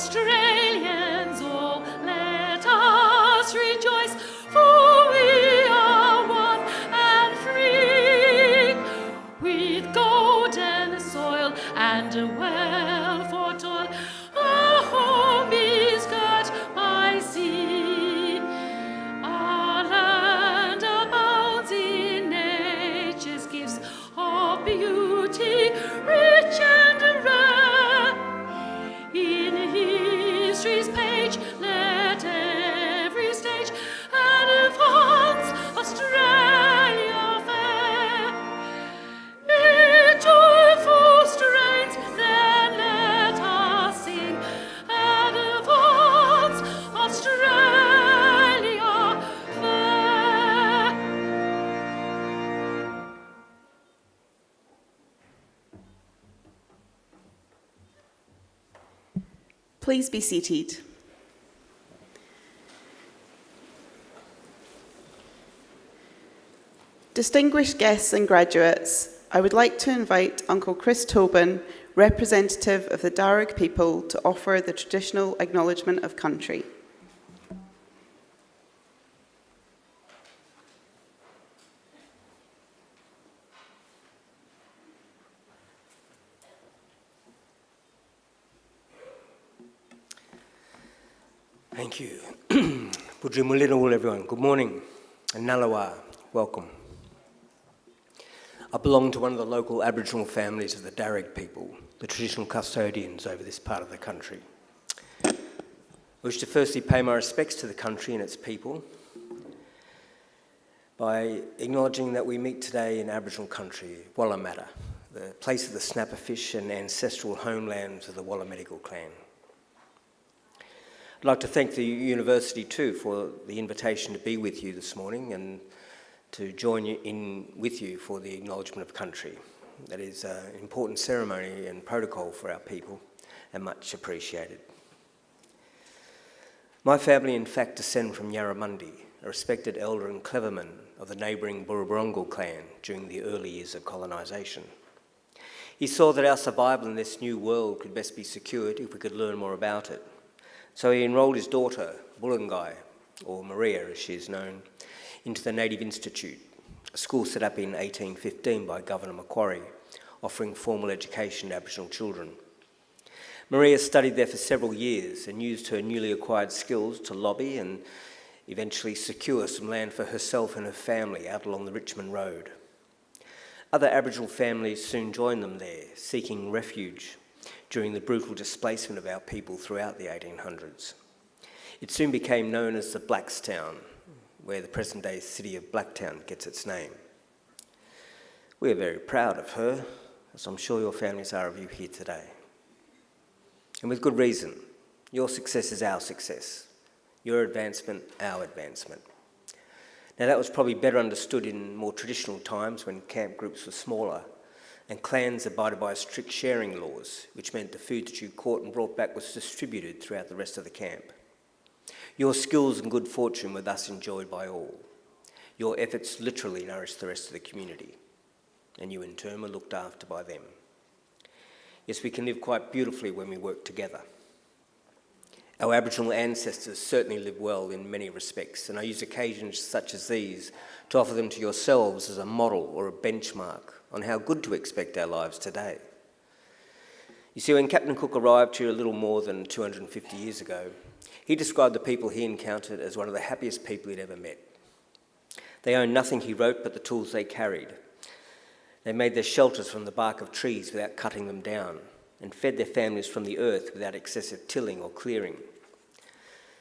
Australians all, let us rejoice, for we are one and free, with golden soil and a well for toil. Our home is girt by sea. Our land abounds in nature's gifts of beauty, rich and rare. In history's page, let every stage advance Australia fair. In joyful strains, then let us sing, advance Australia fair. Please be seated. Distinguished guests and graduates, I would like to invite Uncle Chris Tobin, representative of the Darug people, to offer the traditional acknowledgement of country. Thank you. Pudri Mulirul, everyone. Good morning. And Nalawa, welcome. I belong to one of the local Aboriginal families of the Darug people, the traditional custodians over this part of the country. I wish to firstly pay my respects to the country and its people by acknowledging that we meet today in Aboriginal country, Wallamata, the place of the snapperfish and ancestral homelands of the Wallamedigal clan. I'd like to thank the university too for the invitation to be with you this morning and to join you in with you for the acknowledgement of country. That is an important ceremony and protocol for our people and much appreciated. My family in fact descend from Yarramundi, a respected elder and cleverman of the neighbouring Burrabarongal clan during the early years of colonisation. He saw that our survival in this new world could best be secured if we could learn more about it. So he enrolled his daughter, Wollongai, or Maria as she is known, into the Native Institute, a school set up in 1815 by Governor Macquarie, offering formal education to Aboriginal children. Maria studied there for several years and used her newly acquired skills to lobby and eventually secure some land for herself and her family out along the Richmond Road. Other Aboriginal families soon joined them there, seeking refuge during the brutal displacement of our people throughout the 1800s. It soon became known as the Blackstown, where the present-day city of Blacktown gets its name. We are very proud of her, as I'm sure your families are of you here today. And with good reason. Your success is our success. Your advancement, our advancement. Now that was probably better understood in more traditional times when camp groups were smaller and clans abided by strict sharing laws, which meant the food that you caught and brought back was distributed throughout the rest of the camp. Your skills and good fortune were thus enjoyed by all. Your efforts literally nourished the rest of the community, and you in turn were looked after by them. Yes, we can live quite beautifully when we work together. Our Aboriginal ancestors certainly lived well in many respects, and I use occasions such as these to offer them to yourselves as a model or a benchmark on how good to expect our lives today. You see, when Captain Cook arrived here a little more than 250 years ago, he described the people he encountered as one of the happiest people he'd ever met. They owned nothing, he wrote, but the tools they carried. They made their shelters from the bark of trees without cutting them down, and fed their families from the earth without excessive tilling or clearing.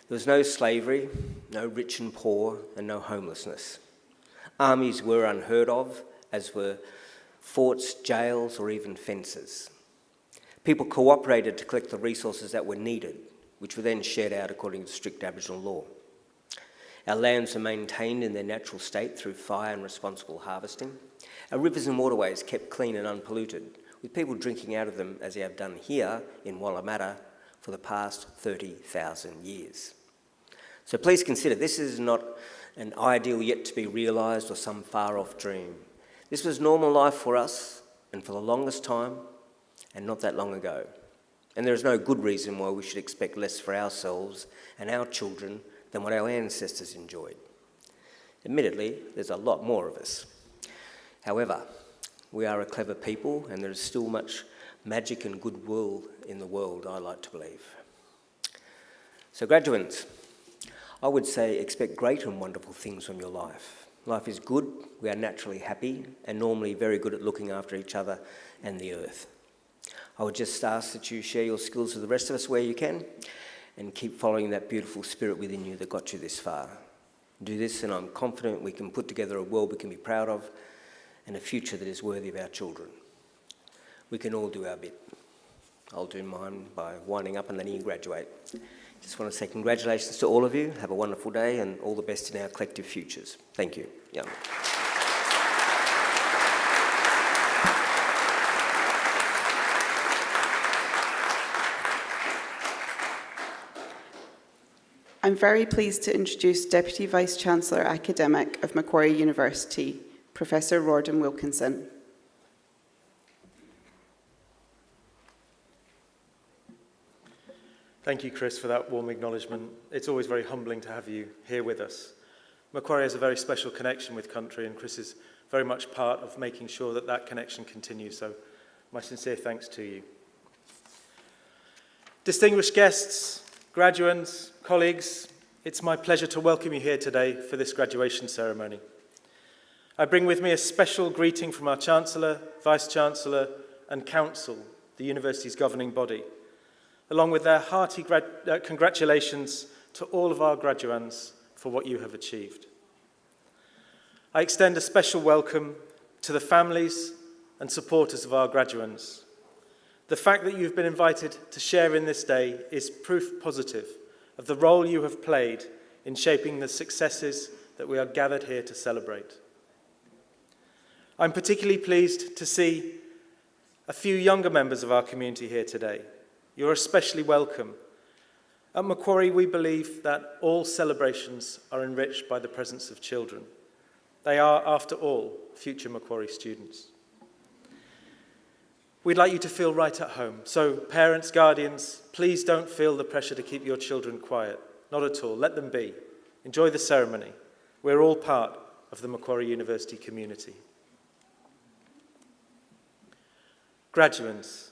There was no slavery, no rich and poor, and no homelessness. Armies were unheard of, as were forts, jails, or even fences. People cooperated to collect the resources that were needed, which were then shared out according to strict Aboriginal law. Our lands were maintained in their natural state through fire and responsible harvesting. Our rivers and waterways kept clean and unpolluted, with people drinking out of them as they have done here in Wallamata for the past 30,000 years. So please consider, this is not an ideal yet to be realised or some far-off dream. This was normal life for us, and for the longest time, and not that long ago. and there is no good reason why we should expect less for ourselves and our children than what our ancestors enjoyed. Admittedly, there's a lot more of us. However, we are a clever people, and there is still much magic and goodwill in the world, I like to believe. So graduates, I would say expect great and wonderful things from your life. Life is good, we are naturally happy, and normally very good at looking after each other and the earth. I would just ask that you share your skills with the rest of us where you can, and keep following that beautiful spirit within you that got you this far. Do this, and I'm confident we can put together a world we can be proud of, and a future that is worthy of our children. We can all do our bit. I'll do mine by winding up and letting you graduate. Just want to say congratulations to all of you. Have a wonderful day and all the best in our collective futures. Thank you. Yeah. I'm very pleased to introduce Deputy Vice-Chancellor Academic of Macquarie University, Professor Rawdon Wilkinson. Thank you, Chris, for that warm acknowledgement. It's always very humbling to have you here with us. Macquarie has a very special connection with country, and Chris is very much part of making sure that that connection continues, so my sincere thanks to you. Distinguished guests, graduates, colleagues, it's my pleasure to welcome you here today for this graduation ceremony. I bring with me a special greeting from our Chancellor, Vice-Chancellor and Council, the university's governing body, along with their hearty congratulations to all of our graduands for what you have achieved. I extend a special welcome to the families and supporters of our graduands. The fact that you've been invited to share in this day is proof positive of the role you have played in shaping the successes that we are gathered here to celebrate. I'm particularly pleased to see a few younger members of our community here today. You're especially welcome. At Macquarie, we believe that all celebrations are enriched by the presence of children. They are, after all, future Macquarie students. We'd like you to feel right at home. So, parents, guardians, please don't feel the pressure to keep your children quiet. Not at all. Let them be. Enjoy the ceremony. We're all part of the Macquarie University community. Graduates,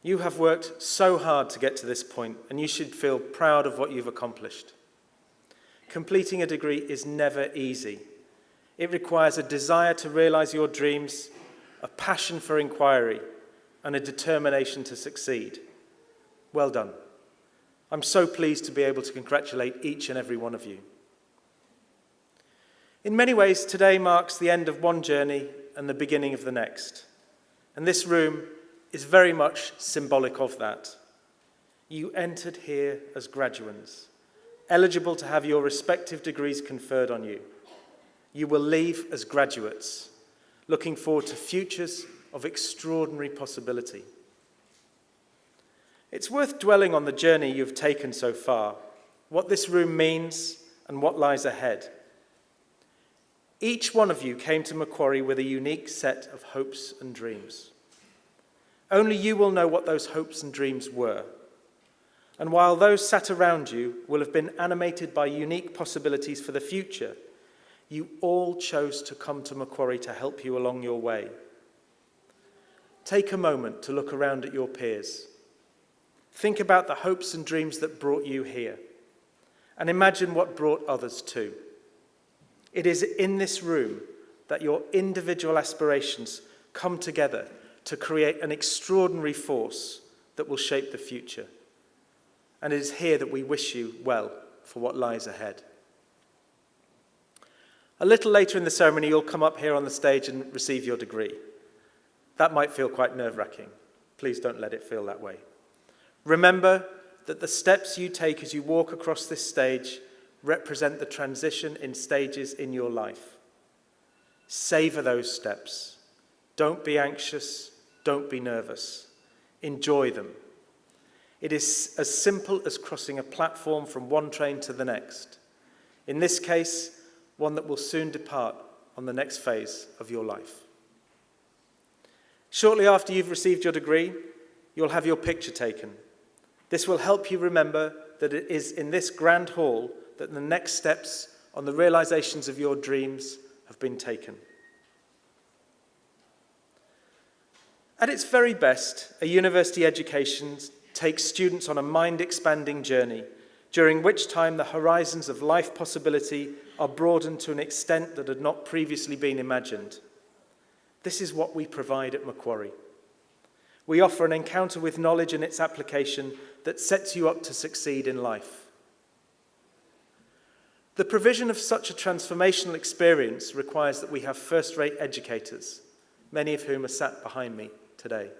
you have worked so hard to get to this point, and you should feel proud of what you've accomplished. Completing a degree is never easy. It requires a desire to realize your dreams, a passion for inquiry, and a determination to succeed. Well done. I'm so pleased to be able to congratulate each and every one of you. In many ways, today marks the end of one journey and the beginning of the next. And this room is very much symbolic of that. You entered here as graduates, eligible to have your respective degrees conferred on you. You will leave as graduates, looking forward to futures of extraordinary possibility. It's worth dwelling on the journey you've taken so far, what this room means and what lies ahead. Each one of you came to Macquarie with a unique set of hopes and dreams. Only you will know what those hopes and dreams were. And while those sat around you will have been animated by unique possibilities for the future, you all chose to come to Macquarie to help you along your way. Take a moment to look around at your peers. Think about the hopes and dreams that brought you here, and imagine what brought others too. It is in this room that your individual aspirations come together to create an extraordinary force that will shape the future. And it is here that we wish you well for what lies ahead. A little later in the ceremony, you'll come up here on the stage and receive your degree. That might feel quite nerve-wracking. Please don't let it feel that way. Remember that the steps you take as you walk across this stage represent the transition in stages in your life. Savor those steps. Don't be anxious. Don't be nervous. Enjoy them. It is as simple as crossing a platform from one train to the next. In this case, one that will soon depart on the next phase of your life. Shortly after you've received your degree, you'll have your picture taken, This will help you remember that it is in this grand hall that the next steps on the realizations of your dreams have been taken. At its very best, a university education takes students on a mind-expanding journey, during which time the horizons of life possibility are broadened to an extent that had not previously been imagined. This is what we provide at Macquarie. We offer an encounter with knowledge and its application that sets you up to succeed in life. The provision of such a transformational experience requires that we have first-rate educators, many of whom are sat behind me today.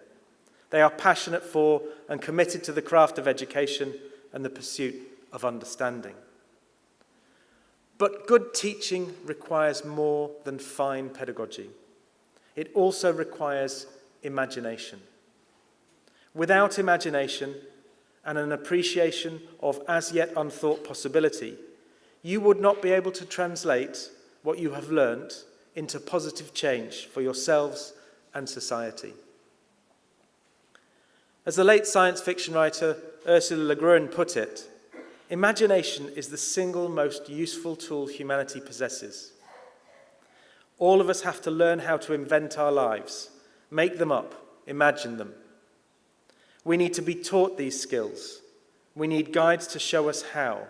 They are passionate for and committed to the craft of education and the pursuit of understanding. But good teaching requires more than fine pedagogy. It also requires imagination. Without imagination and an appreciation of as yet unthought possibility, you would not be able to translate what you have learnt into positive change for yourselves and society. As the late science fiction writer Ursula Le Guin put it, imagination is the single most useful tool humanity possesses. All of us have to learn how to invent our lives, make them up, imagine them. We need to be taught these skills. We need guides to show us how.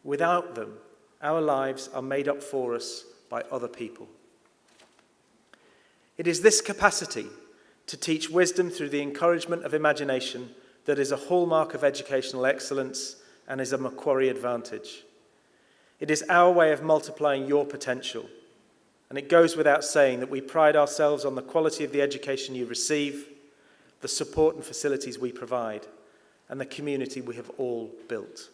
Without them, our lives are made up for us by other people. It is this capacity to teach wisdom through the encouragement of imagination that is a hallmark of educational excellence and is a Macquarie advantage. It is our way of multiplying your potential, and it goes without saying that we pride ourselves on the quality of the education you receive, the support and facilities we provide, and the community we have all built.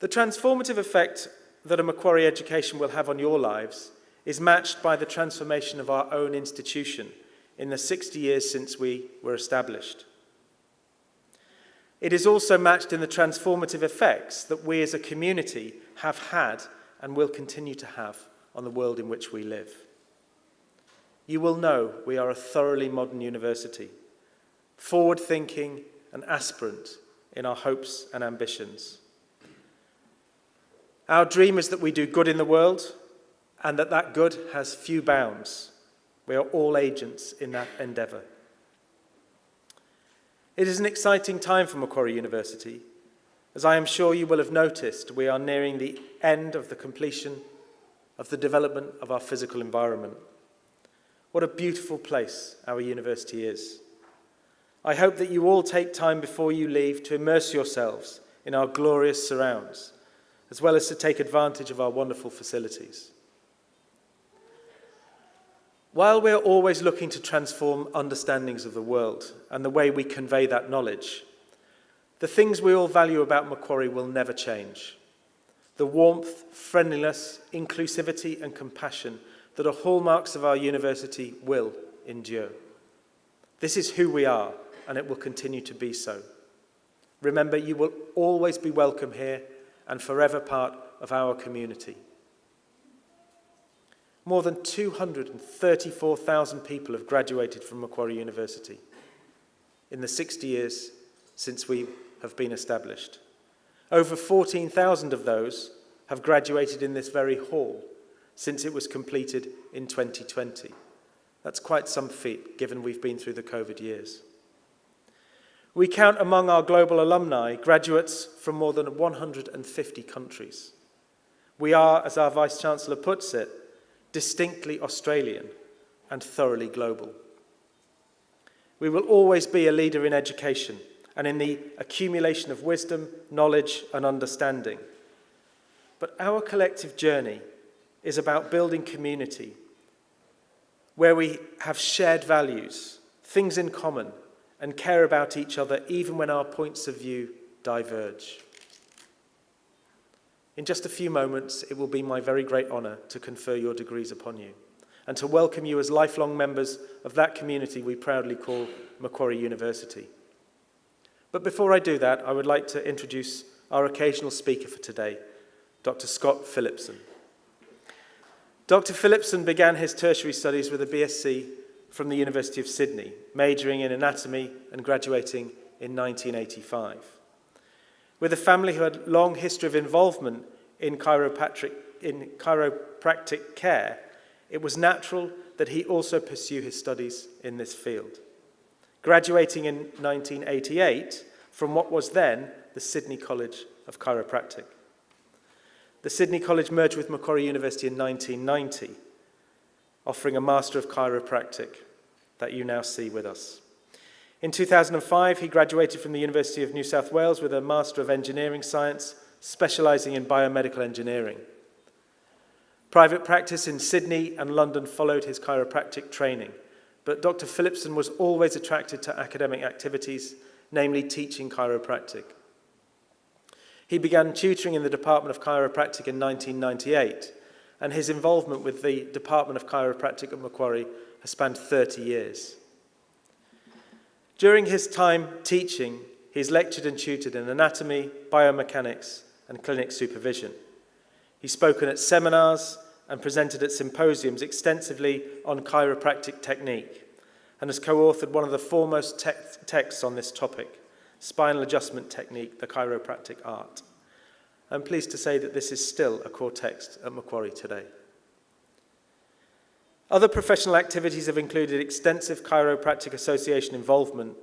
The transformative effect that a Macquarie education will have on your lives is matched by the transformation of our own institution in the 60 years since we were established. It is also matched in the transformative effects that we as a community have had and will continue to have on the world in which we live. You will know we are a thoroughly modern university, forward-thinking and aspirant in our hopes and ambitions. Our dream is that we do good in the world, and that good has few bounds. We are all agents in that endeavour. It is an exciting time for Macquarie University. As I am sure you will have noticed, we are nearing the end of the completion of the development of our physical environment. What a beautiful place our university is. I hope that you all take time before you leave to immerse yourselves in our glorious surrounds, as well as to take advantage of our wonderful facilities. While we're always looking to transform understandings of the world and the way we convey that knowledge, the things we all value about Macquarie will never change. The warmth, friendliness, inclusivity and compassion that are hallmarks of our university will endure. This is who we are, and it will continue to be so. Remember, you will always be welcome here and forever part of our community. More than 234,000 people have graduated from Macquarie University in the 60 years since we have been established. Over 14,000 of those have graduated in this very hall since it was completed in 2020. That's quite some feat, given we've been through the COVID years. We count among our global alumni graduates from more than 150 countries. We are, as our Vice-Chancellor puts it, distinctly Australian and thoroughly global. We will always be a leader in education and in the accumulation of wisdom, knowledge and understanding. But our collective journey is about building community where we have shared values, things in common, and care about each other even when our points of view diverge. In just a few moments, it will be my very great honour to confer your degrees upon you and to welcome you as lifelong members of that community we proudly call Macquarie University. But before I do that, I would like to introduce our occasional speaker for today, Dr. Scott Phillipson. Dr. Phillipson began his tertiary studies with a BSc from the University of Sydney, majoring in anatomy and graduating in 1985. With a family who had a long history of involvement in chiropractic care, it was natural that he also pursue his studies in this field. Graduating in 1988 from what was then the Sydney College of Chiropractic. The Sydney College merged with Macquarie University in 1990, offering a Master of Chiropractic that you now see with us. In 2005, he graduated from the University of New South Wales with a Master of Engineering Science, specialising in biomedical engineering. Private practice in Sydney and London followed his chiropractic training, but Dr. Phillipson was always attracted to academic activities, namely teaching chiropractic. He began tutoring in the Department of Chiropractic in 1998, and his involvement with the Department of Chiropractic at Macquarie has spanned 30 years. During his time teaching, he's lectured and tutored in anatomy, biomechanics, and clinic supervision. He's spoken at seminars and presented at symposiums extensively on chiropractic technique, and has co-authored one of the foremost texts on this topic, Spinal Adjustment Technique, the Chiropractic Art. I'm pleased to say that this is still a core text at Macquarie today. Other professional activities have included extensive Chiropractic Association involvement,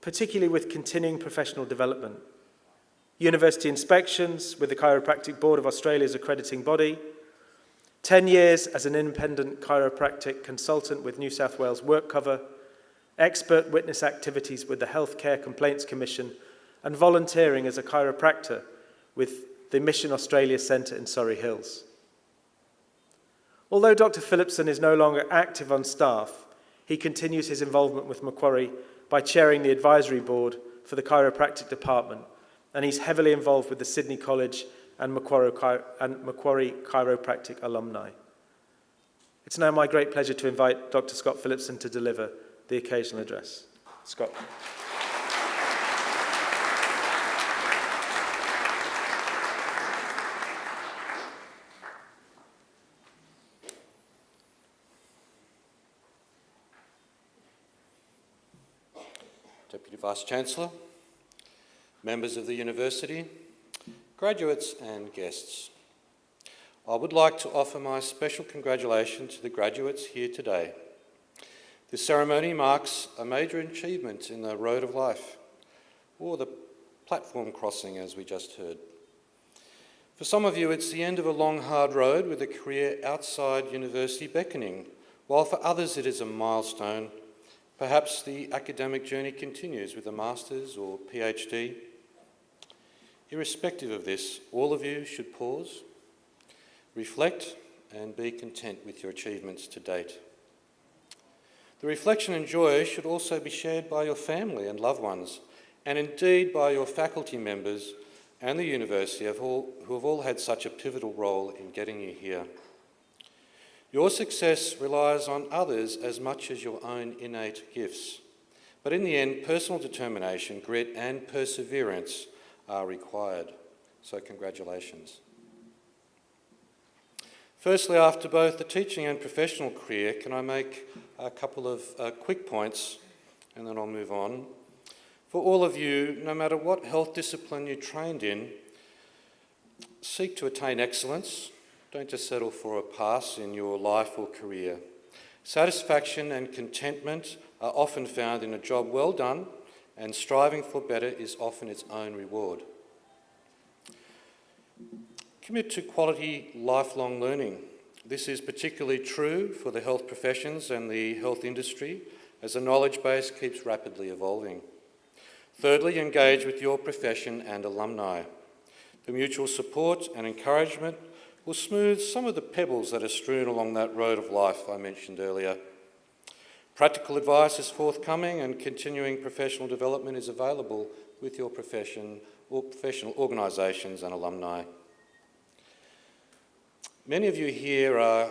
particularly with continuing professional development, university inspections with the Chiropractic Board of Australia's accrediting body, 10 years as an independent chiropractic consultant with New South Wales WorkCover, expert witness activities with the Healthcare Complaints Commission, and volunteering as a chiropractor with the Mission Australia Centre in Surrey Hills. Although Dr. Phillipson is no longer active on staff, he continues his involvement with Macquarie by chairing the advisory board for the chiropractic department, and he's heavily involved with the Sydney College and Macquarie Chiropractic alumni. It's now my great pleasure to invite Dr. Scott Phillipson to deliver the occasional address. Scott. Deputy Vice-Chancellor, members of the University, graduates and guests. I would like to offer my special congratulations to the graduates here today. This ceremony marks a major achievement in the road of life, or the platform crossing as we just heard. For some of you, it's the end of a long, hard road with a career outside university beckoning, while for others it is a milestone. Perhaps the academic journey continues with a master's or PhD. Irrespective of this, all of you should pause, reflect, and be content with your achievements to date. The reflection and joy should also be shared by your family and loved ones, and indeed by your faculty members and the university who have all had such a pivotal role in getting you here. Your success relies on others as much as your own innate gifts. But in the end, personal determination, grit, and perseverance are required. So congratulations. Firstly, after both the teaching and professional career, can I make a couple of quick points, and then I'll move on. For all of you, no matter what health discipline you trained in, seek to attain excellence. Don't just settle for a pass in your life or career. Satisfaction and contentment are often found in a job well done, and striving for better is often its own reward. Commit to quality lifelong learning. This is particularly true for the health professions and the health industry, as the knowledge base keeps rapidly evolving. Thirdly, engage with your profession and alumni. The mutual support and encouragement will smooth some of the pebbles that are strewn along that road of life I mentioned earlier. Practical advice is forthcoming, and continuing professional development is available with your profession or professional organisations and alumni. Many of you here are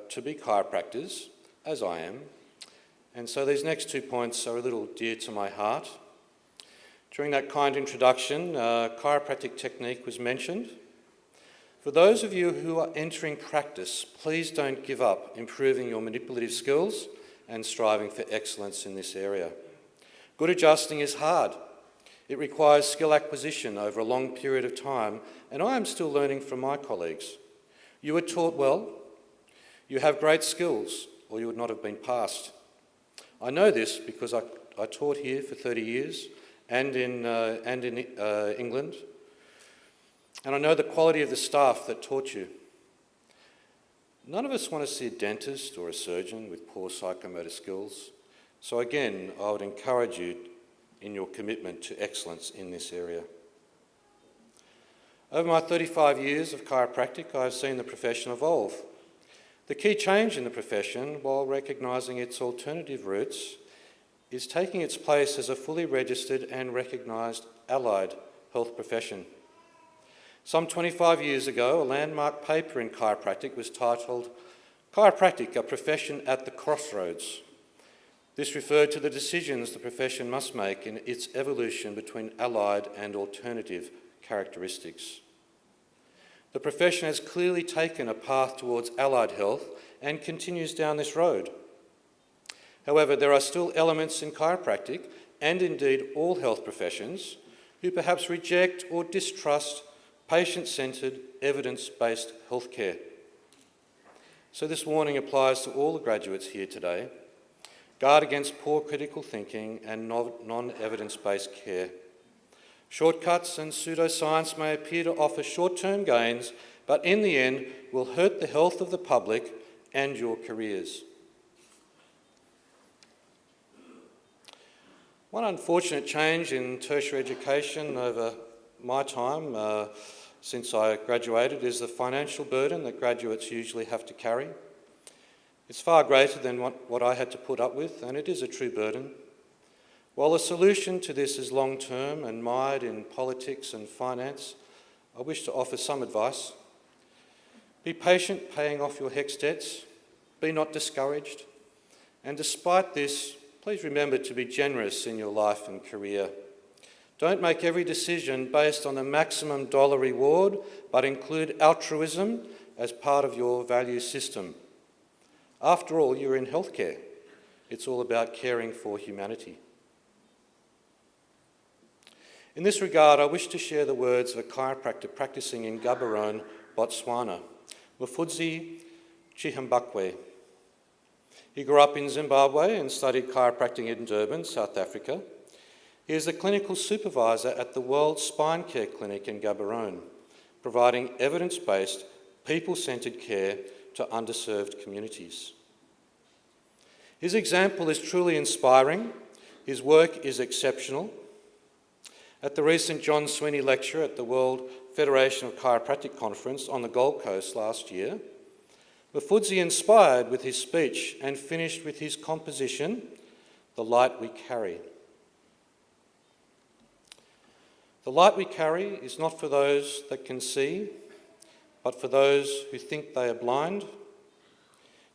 to be chiropractors, as I am, and so these next 2 points are a little dear to my heart. During that kind introduction, chiropractic technique was mentioned. For those of you who are entering practice, please don't give up improving your manipulative skills and striving for excellence in this area. Good adjusting is hard, It requires skill acquisition over a long period of time, and I am still learning from my colleagues. You were taught well, you have great skills, or you would not have been passed. I know this because I taught here for 30 years and in England, and I know the quality of the staff that taught you. None of us want to see a dentist or a surgeon with poor psychomotor skills, so again, I would encourage you in your commitment to excellence in this area. Over my 35 years of chiropractic, I have seen the profession evolve. The key change in the profession, while recognising its alternative roots, is taking its place as a fully registered and recognised allied health profession. Some 25 years ago, a landmark paper in chiropractic was titled "Chiropractic, a Profession at the Crossroads." This referred to the decisions the profession must make in its evolution between allied and alternative characteristics. The profession has clearly taken a path towards allied health and continues down this road. However, there are still elements in chiropractic, and indeed all health professions, who perhaps reject or distrust patient-centred, evidence-based healthcare. So this warning applies to all the graduates here today. Guard against poor critical thinking and non-evidence-based care. Shortcuts and pseudoscience may appear to offer short-term gains, but in the end will hurt the health of the public and your careers. One unfortunate change in tertiary education over my time since I graduated is the financial burden that graduates usually have to carry. It's far greater than what I had to put up with, and it is a true burden. While the solution to this is long-term and mired in politics and finance, I wish to offer some advice. Be patient paying off your HECS debts. Be not discouraged. And despite this, please remember to be generous in your life and career. Don't make every decision based on the maximum dollar reward, but include altruism as part of your value system. After all, you're in healthcare. It's all about caring for humanity. In this regard, I wish to share the words of a chiropractor practicing in Gaborone, Botswana, Mufudzi Chihambakwe. He grew up in Zimbabwe and studied chiropractic in Durban, South Africa. He is the clinical supervisor at the World Spine Care Clinic in Gaborone, providing evidence-based, people-centred care to underserved communities. His example is truly inspiring. His work is exceptional. At the recent John Sweeney lecture at the World Federation of Chiropractic Conference on the Gold Coast last year, Mufudzi inspired with his speech and finished with his composition, "The Light We Carry." The light we carry is not for those that can see, but for those who think they are blind,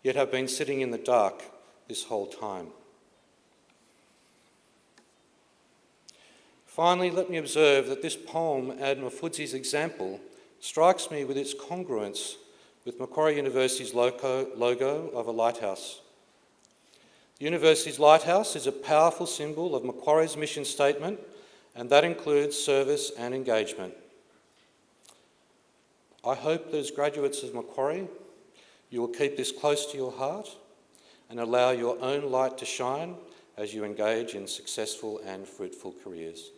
yet have been sitting in the dark this whole time. Finally, let me observe that this poem and Mufudzi's example strikes me with its congruence with Macquarie University's logo of a lighthouse. The university's lighthouse is a powerful symbol of Macquarie's mission statement, and that includes service and engagement. I hope that as graduates of Macquarie, you will keep this close to your heart and allow your own light to shine as you engage in successful and fruitful careers.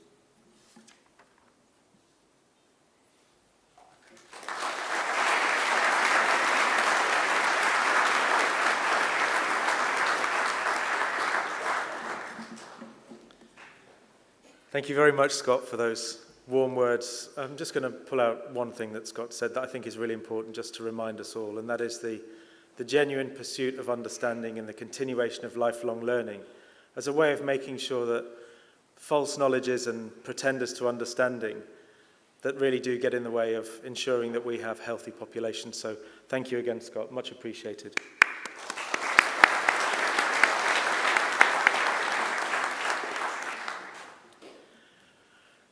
Thank you very much, Scott, for those warm words. I'm just going to pull out one thing that Scott said that I think is really important just to remind us all, and that is the genuine pursuit of understanding and the continuation of lifelong learning as a way of making sure that false knowledges and pretenders to understanding that really do get in the way of ensuring that we have healthy populations. So thank you again, Scott. Much appreciated.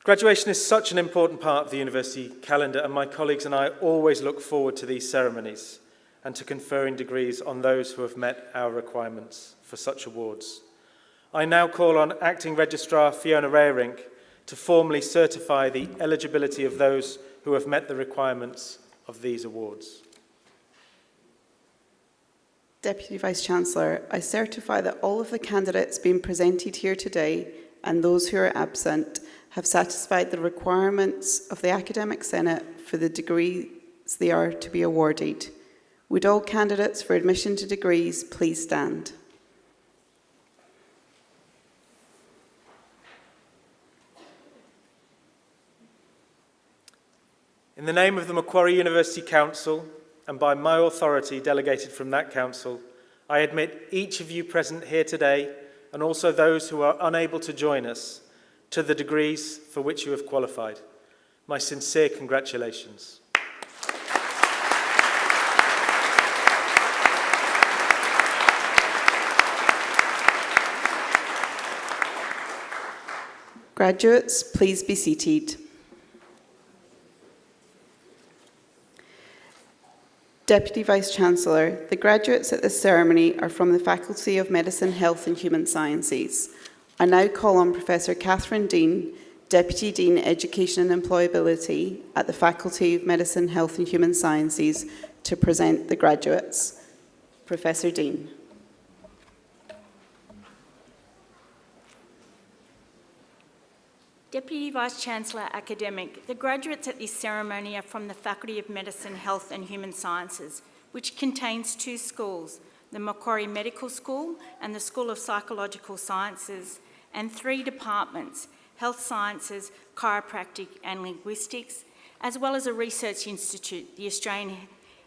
Graduation is such an important part of the university calendar, and my colleagues and I always look forward to these ceremonies and to conferring degrees on those who have met our requirements for such awards. I now call on Acting Registrar Fiona Rayerink to formally certify the eligibility of those who have met the requirements of these awards. Deputy Vice-Chancellor, I certify that all of the candidates being presented here today and those who are absent have satisfied the requirements of the Academic Senate for the degrees they are to be awarded. Would all candidates for admission to degrees please stand? In the name of the Macquarie University Council, and by my authority delegated from that council, I admit each of you present here today, and also those who are unable to join us, to the degrees for which you have qualified. My sincere congratulations. Graduates, please be seated. Deputy Vice-Chancellor, the graduates at this ceremony are from the Faculty of Medicine, Health and Human Sciences. I now call on Professor Catherine Dean, Deputy Dean Education and Employability at the Faculty of Medicine, Health and Human Sciences, to present the graduates. Professor Dean. Deputy Vice-Chancellor Academic, the graduates at this ceremony are from the Faculty of Medicine, Health and Human Sciences, which contains two schools, the Macquarie Medical School and the School of Psychological Sciences, and three departments, Health Sciences, Chiropractic and Linguistics, as well as a research institute, the Australian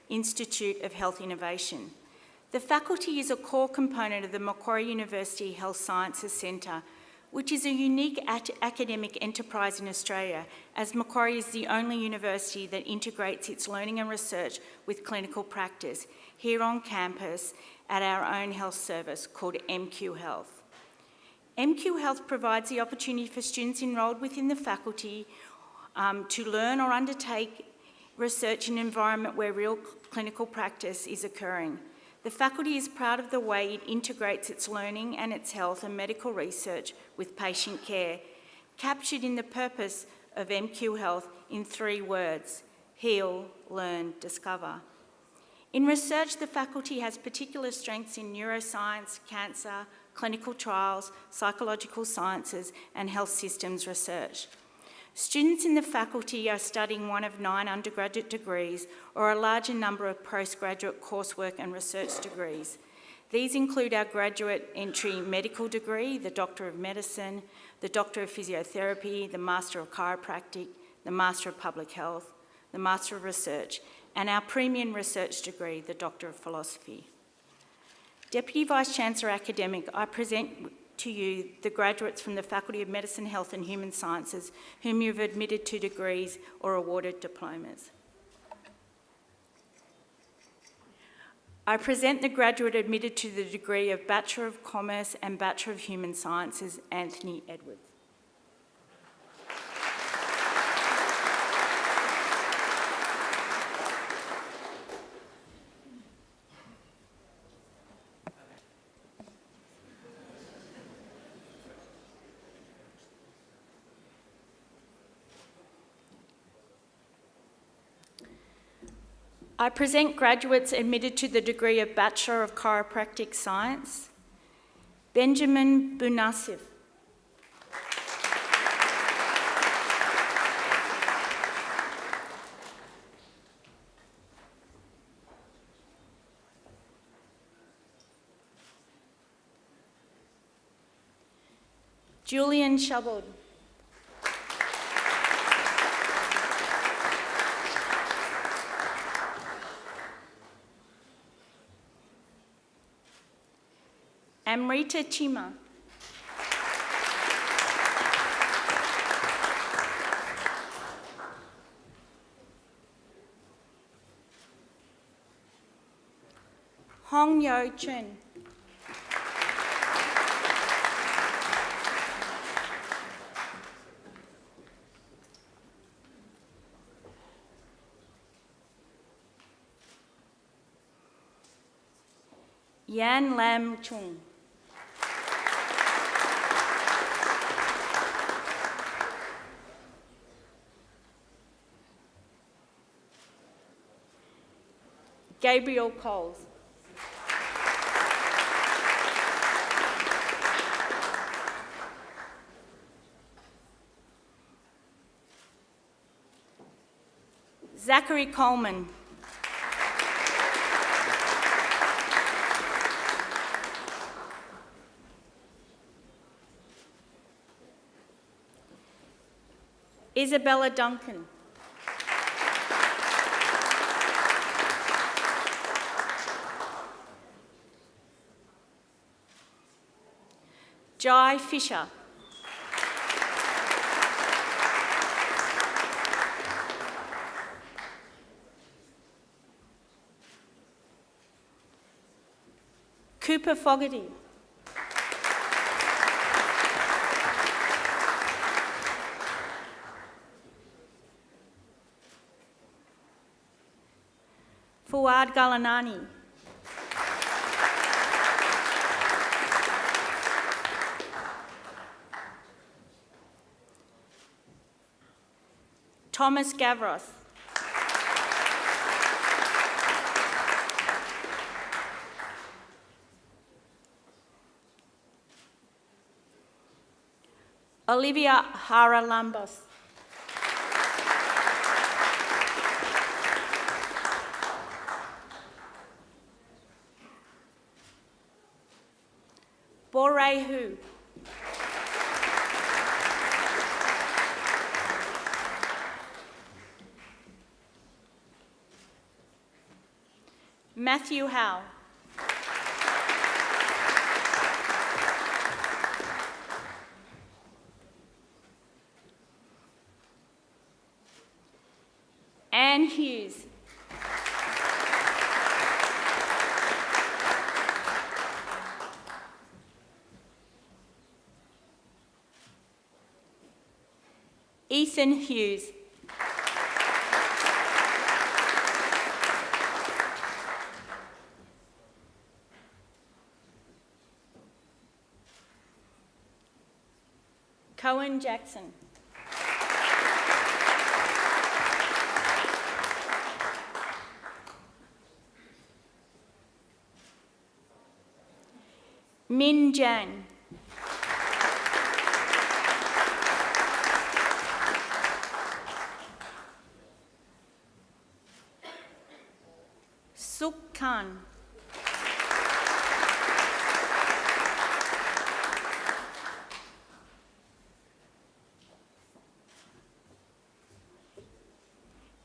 Institute of Health Innovation. The faculty is a core component of the Macquarie University Health Sciences Centre, which is a unique academic enterprise in Australia, as Macquarie is the only university that integrates its learning and research with clinical practice here on campus at our own health service called MQ Health. MQ Health provides the opportunity for students enrolled within the faculty to learn or undertake research in an environment where real clinical practice is occurring. The faculty is proud of the way it integrates its learning and its health and medical research with patient care, captured in the purpose of MQ Health in 3 words: heal, learn, discover. In research, the faculty has particular strengths in neuroscience, cancer, clinical trials, psychological sciences, and health systems research. Students in the faculty are studying one of 9 undergraduate degrees or a larger number of postgraduate coursework and research degrees. These include our graduate entry medical degree, the Doctor of Medicine, the Doctor of Physiotherapy, the Master of Chiropractic, the Master of Public Health, the Master of Research, and our premium research degree, the Doctor of Philosophy. Deputy Vice-Chancellor Academic, I present to you the graduates from the Faculty of Medicine, Health and Human Sciences whom you've admitted to degrees or awarded diplomas. I present the graduate admitted to the degree of Bachelor of Commerce and Bachelor of Human Sciences, Anthony Edwards. I present graduates admitted to the degree of Bachelor of Chiropractic Science, Benjamin Bunasif. Julian Chabot. Amrita Chima. Hong Yo Chun. Yan Lam Chung. Gabriel Coles. Zachary Coleman. Isabella Duncan. Jai Fisher. Cooper Fogarty. Fuad Galanani. Thomas Gavros. Olivia Haralambos. Borei Hu. Matthew Howe. Anne Hughes. Ethan Hughes. Cohen Jackson. Min Jan. Suk Khan.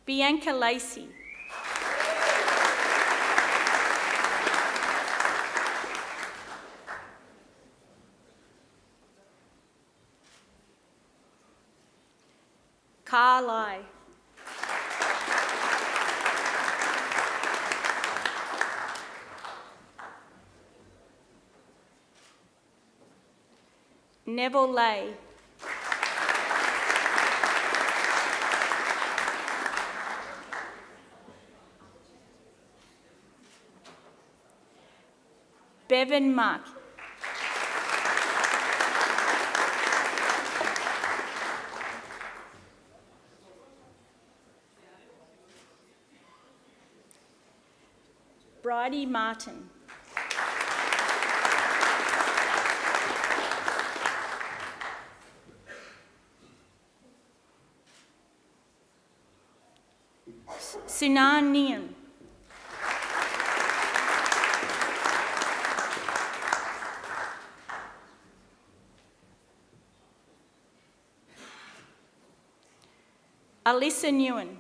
Bianca Lacey. Ka Lai. Neville Lay. Bevan Mark. Bridie Martin. Sunan Nian. Alyssa Nguyen.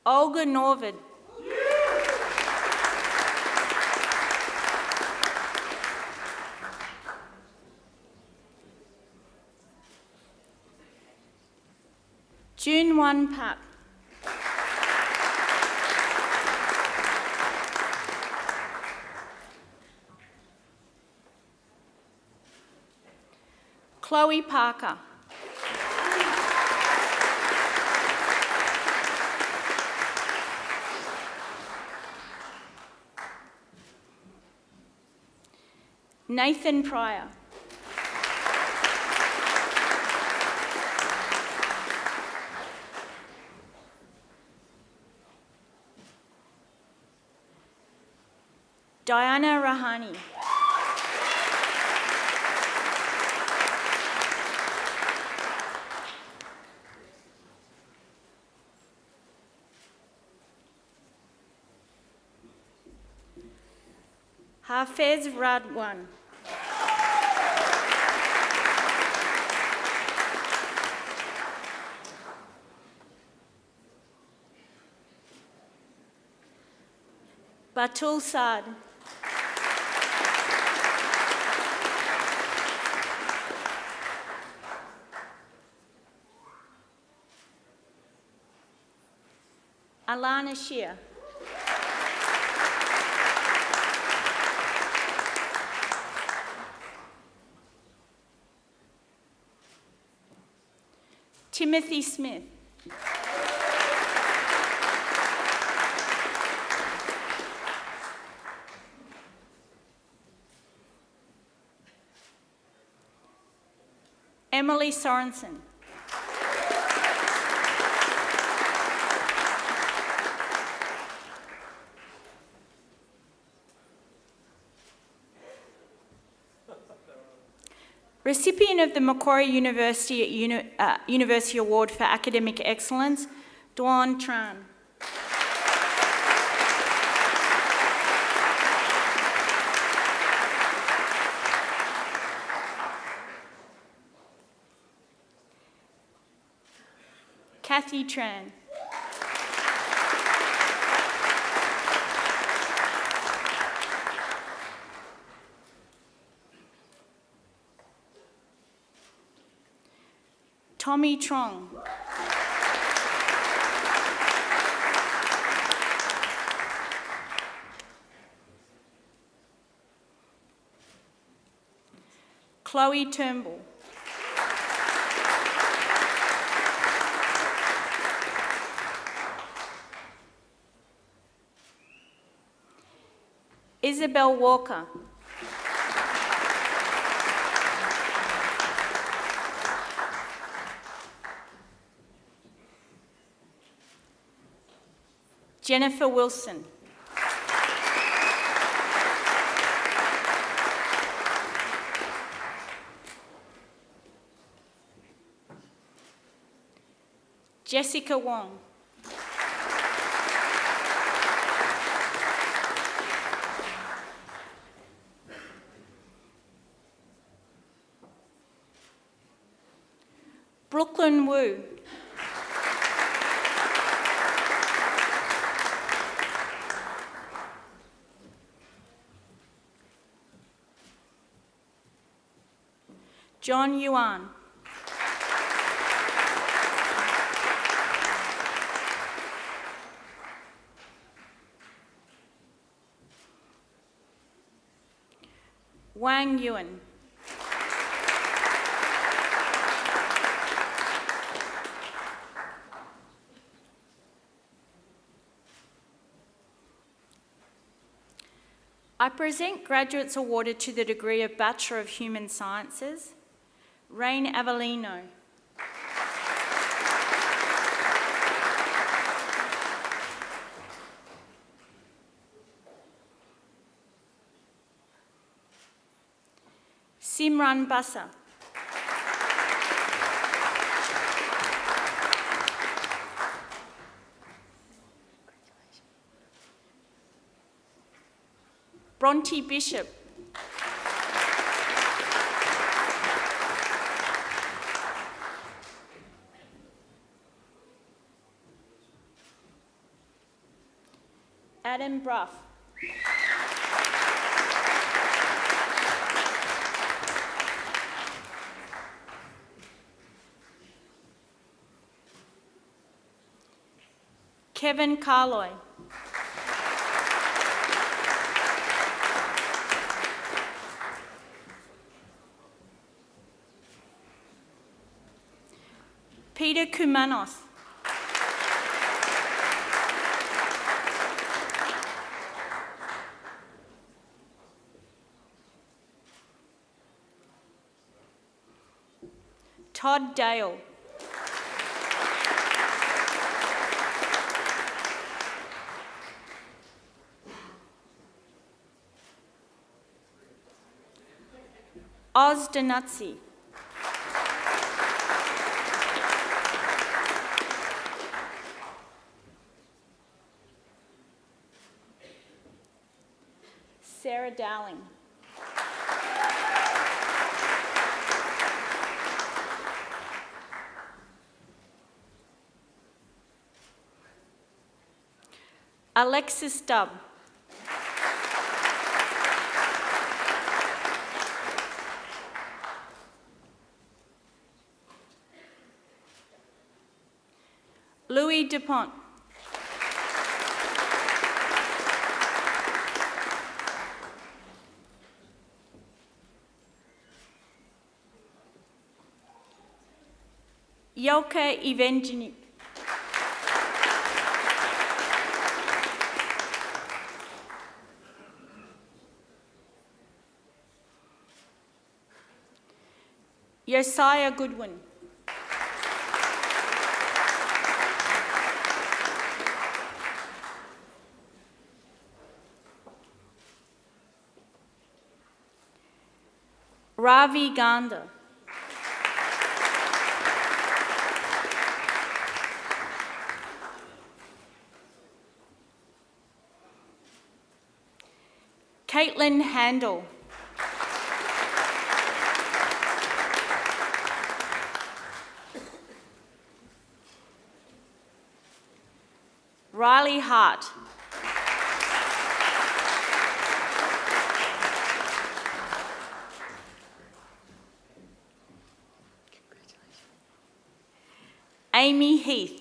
Olga Norvid. June Wan Park. Chloe Parker. Nathan Pryor. Diana Rahani. Hafez Radwan. Batul Saad. Alana Shia. Timothy Smith. Emily Sorensen. Recipient of the Macquarie University Award for Academic Excellence, Duan Tran. Kathy Tran. Tommy Trong. Chloe Turnbull. Isabel Walker. Jennifer Wilson. Jessica Wong. Brooklyn Wu. John Yuan. Wang Yuan. I present graduates awarded to the degree of Bachelor of Human Sciences, Rain Avellino. Simran Bassa. Bronte Bishop. Adam Bruff. Kevin Carloy. Peter Koumanos. Todd Dale. Oz Donutsi. Sarah Dowling. Alexis Dubb. Louis Dupont. Yelka Evangelik. Josiah Goodwin. Ravi Gandha. Caitlin Handel. Riley Hart. Amy Heath.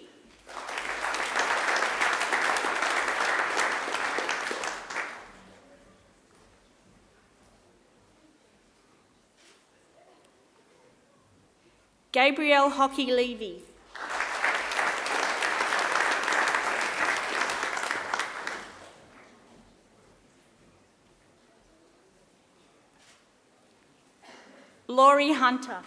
Gabrielle Hockey-Levy. Laurie Hunter.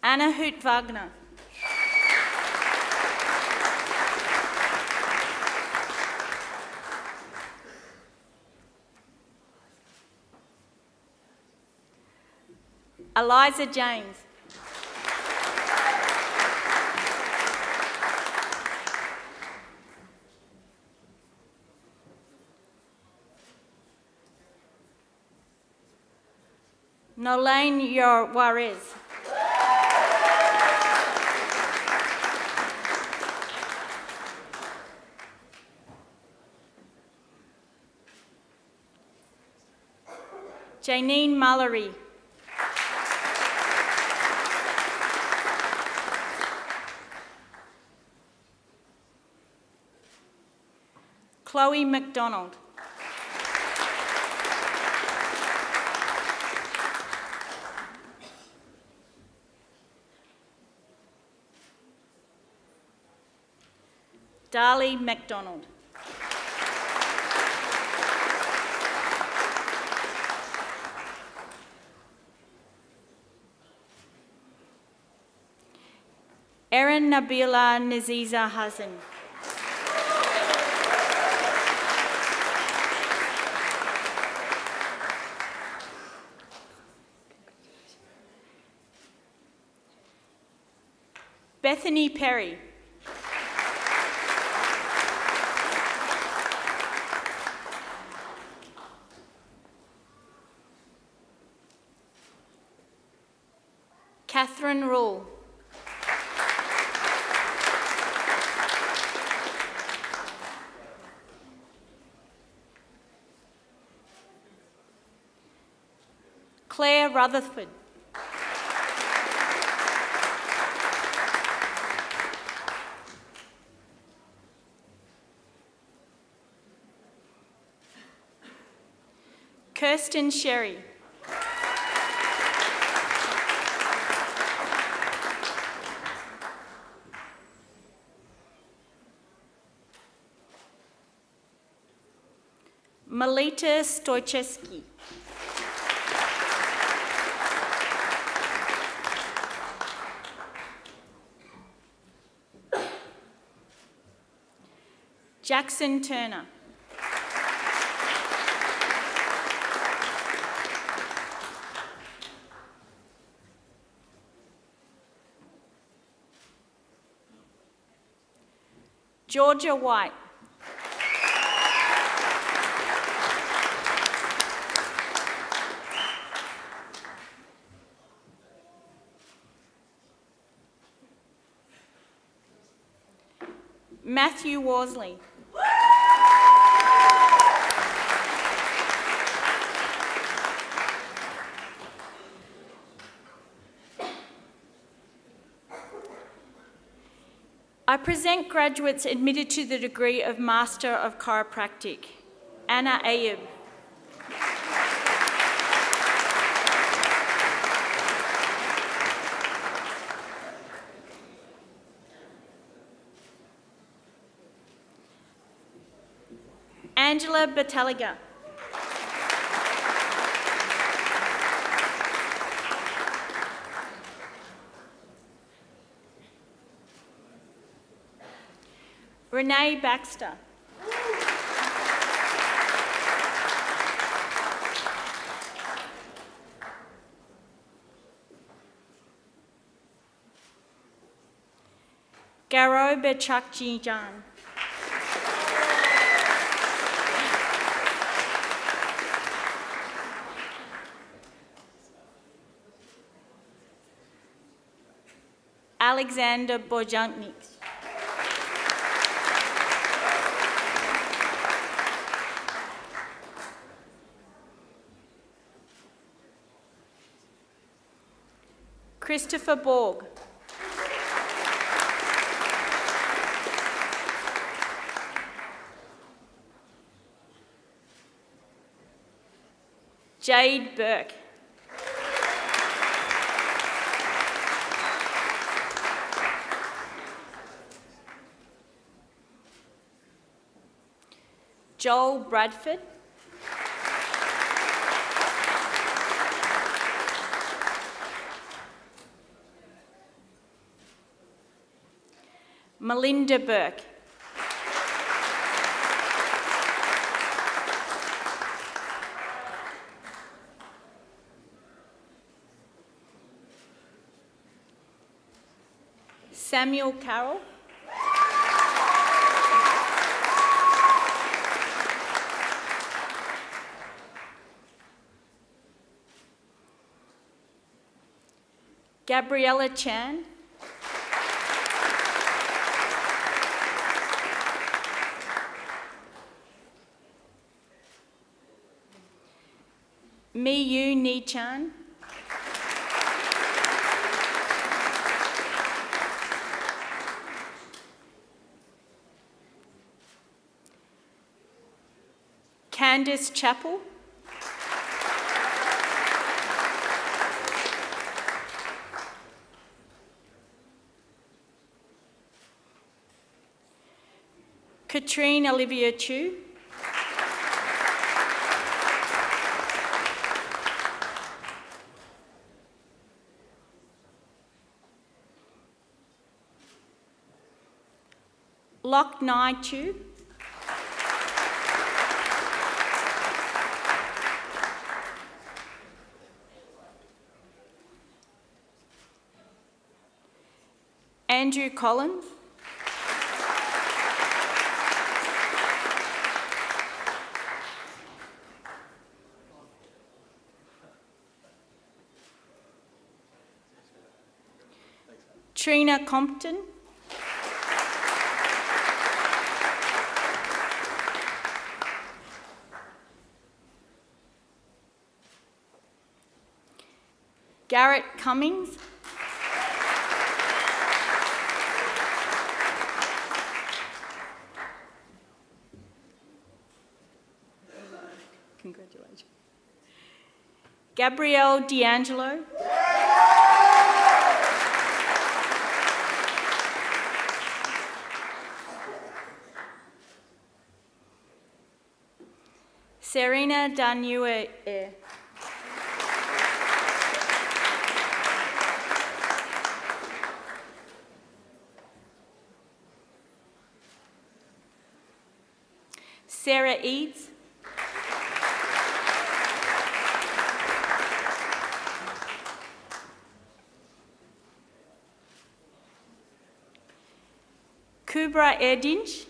Anna Hoot Wagner. Eliza James. Nolaine Juarez. Janine Mallory. Chloe McDonald. Darlie McDonald. Erin Nabila Naziza Hassan. Bethany Perry. Catherine Rule. Claire Rutherford. Kirsten Sherry. Melita Stoicheski. Jackson Turner. Georgia White. Matthew Worsley. I present graduates admitted to the degree of Master of Chiropractic. Anna Ayub. Angela Battaliga. Renee Baxter. Garo Bechakjijan. Alexander Bojanknik. Christopher Borg. Jade Burke. Joel Bradford. Melinda Burke. Samuel Carroll. Gabriella Chan. Miyu Ni-chan. Candice Chappell. Katrine Olivia Chu. Lok Nai Chu. Andrew Collins. Trina Compton. Garrett Cummings. Congratulations. Gabrielle D'Angelo. Serena Danue. Sarah Eads. Kubra Erdinch.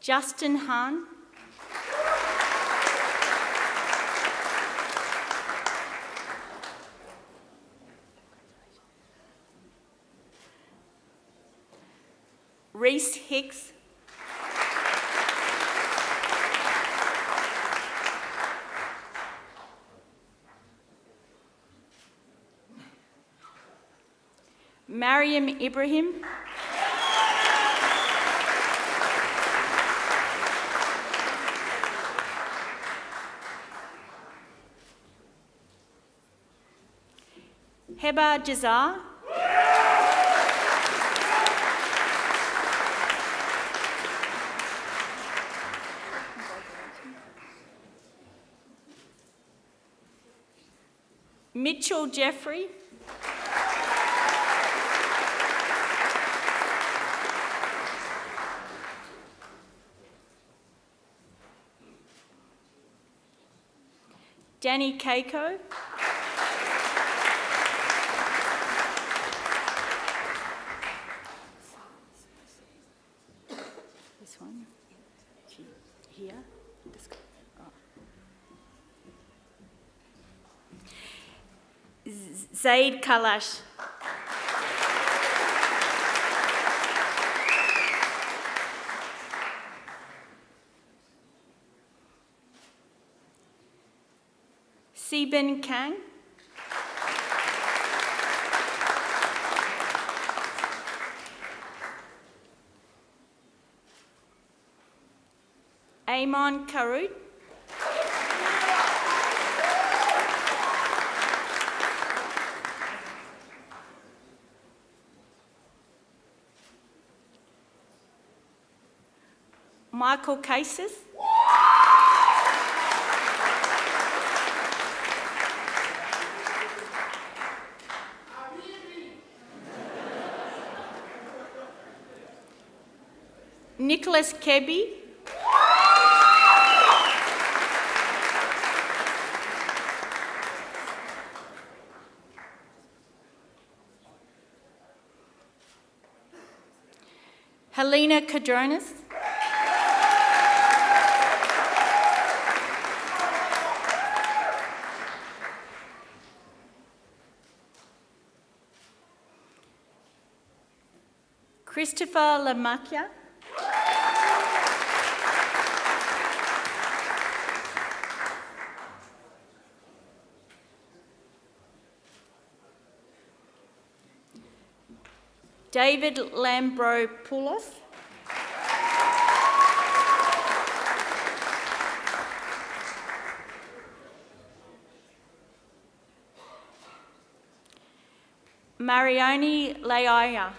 Justin Hahn. Reese Hicks. Mariam Ibrahim. Heba Jazar. Mitchell Jeffrey. Danny Keiko. This one. Here. Zaid Kalash. Seben Kang. Amon Karut. Michael Cases. Nicholas Kebby. Helena Cadronis. Christopher Lamakia. David Lambropoulos. Marioni Leia.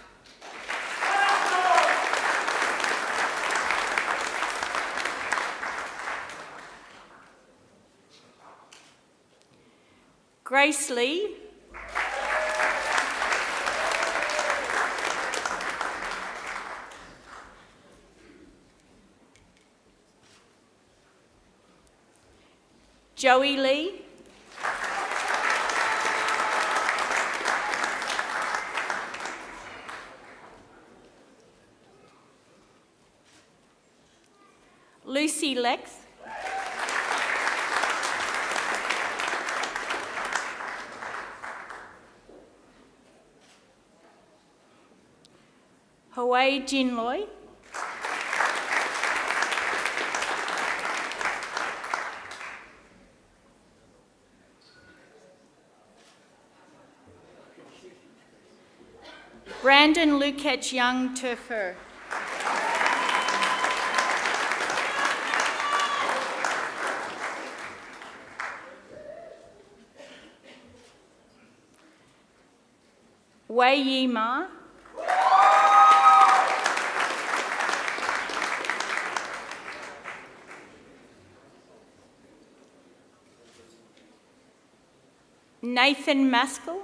Grace Lee. Joey Lee. Lucy Lex. Hawaii Jin Loy. Brandon Lukech Young Turfer. Wei Yi Ma. Nathan Maskell.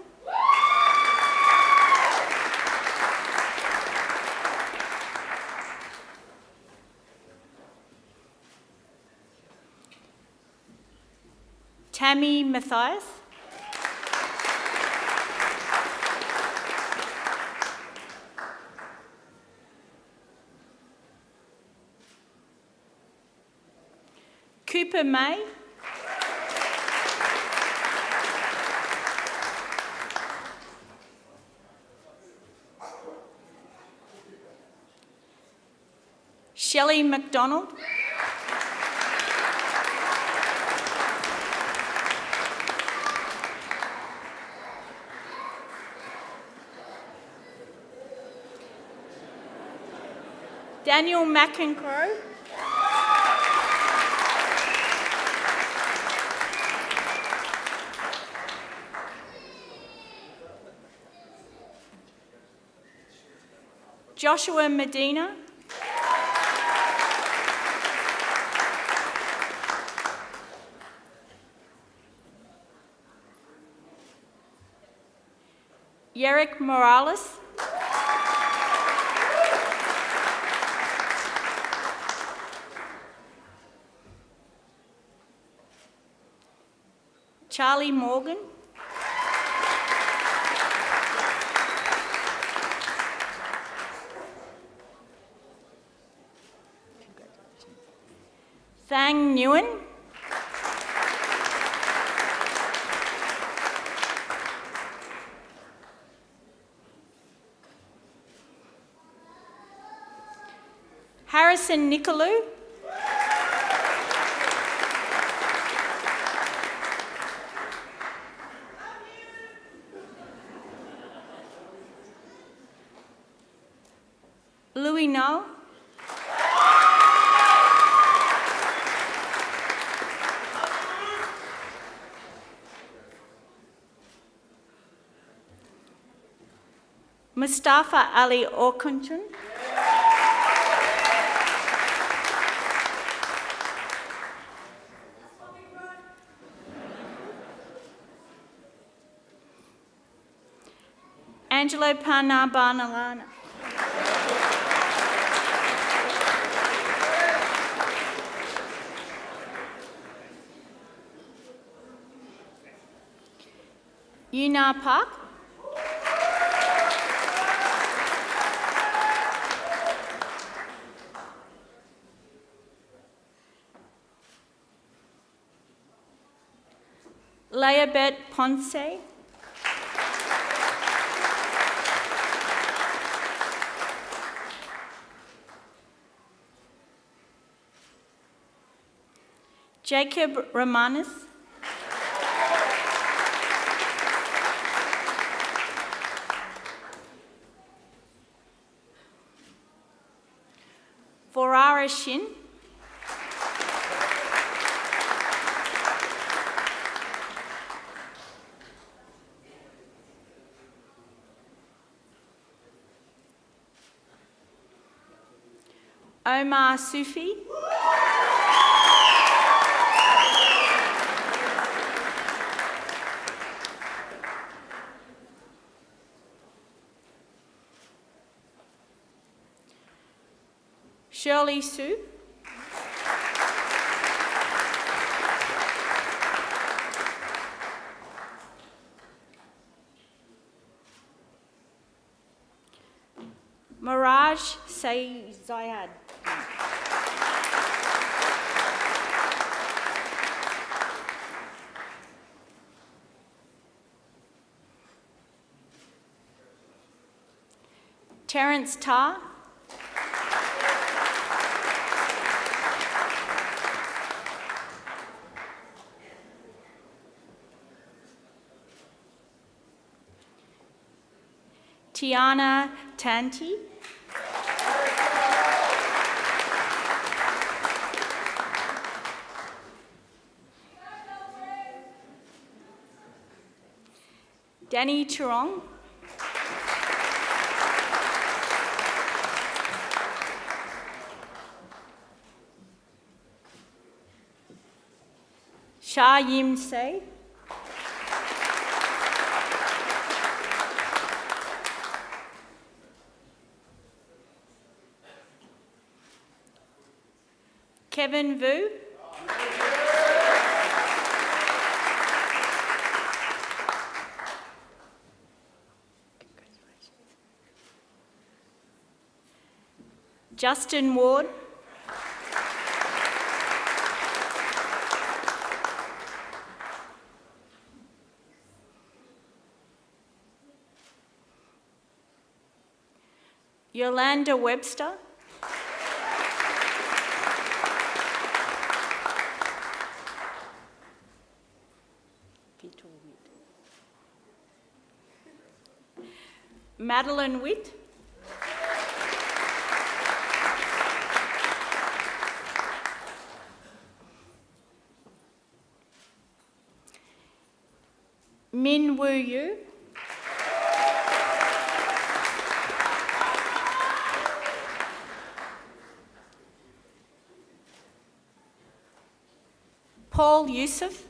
Tammy Mathias. Cooper May. Shelley McDonald. Daniel McEncrow. Joshua Medina. Yerrick Morales. Charlie Morgan. Thang Nguyen. Harrison Nicolou. Louis No. Mustafa Ali Orkuntun. Angelo Panabanalana. Yuna Park. Leabet Ponce. Jacob Romanus. Vorara Shin. Omar Sufi. Shirley Sue. Miraj Zayad. Terence Tar. Tiana Tanti. Danny Turong. Shah Yim Say. Kevin Vu. Justin Ward. Yolanda Webster. Madeline Witt. Min Woo Yu. Paul Youssef.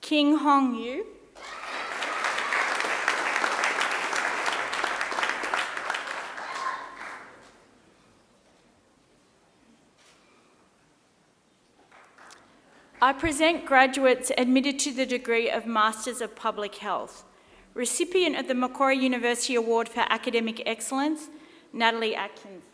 King Hong Yu. I present graduates admitted to the degree of Masters of Public Health. Recipient of the Macquarie University Award for Academic Excellence, Natalie Atkins.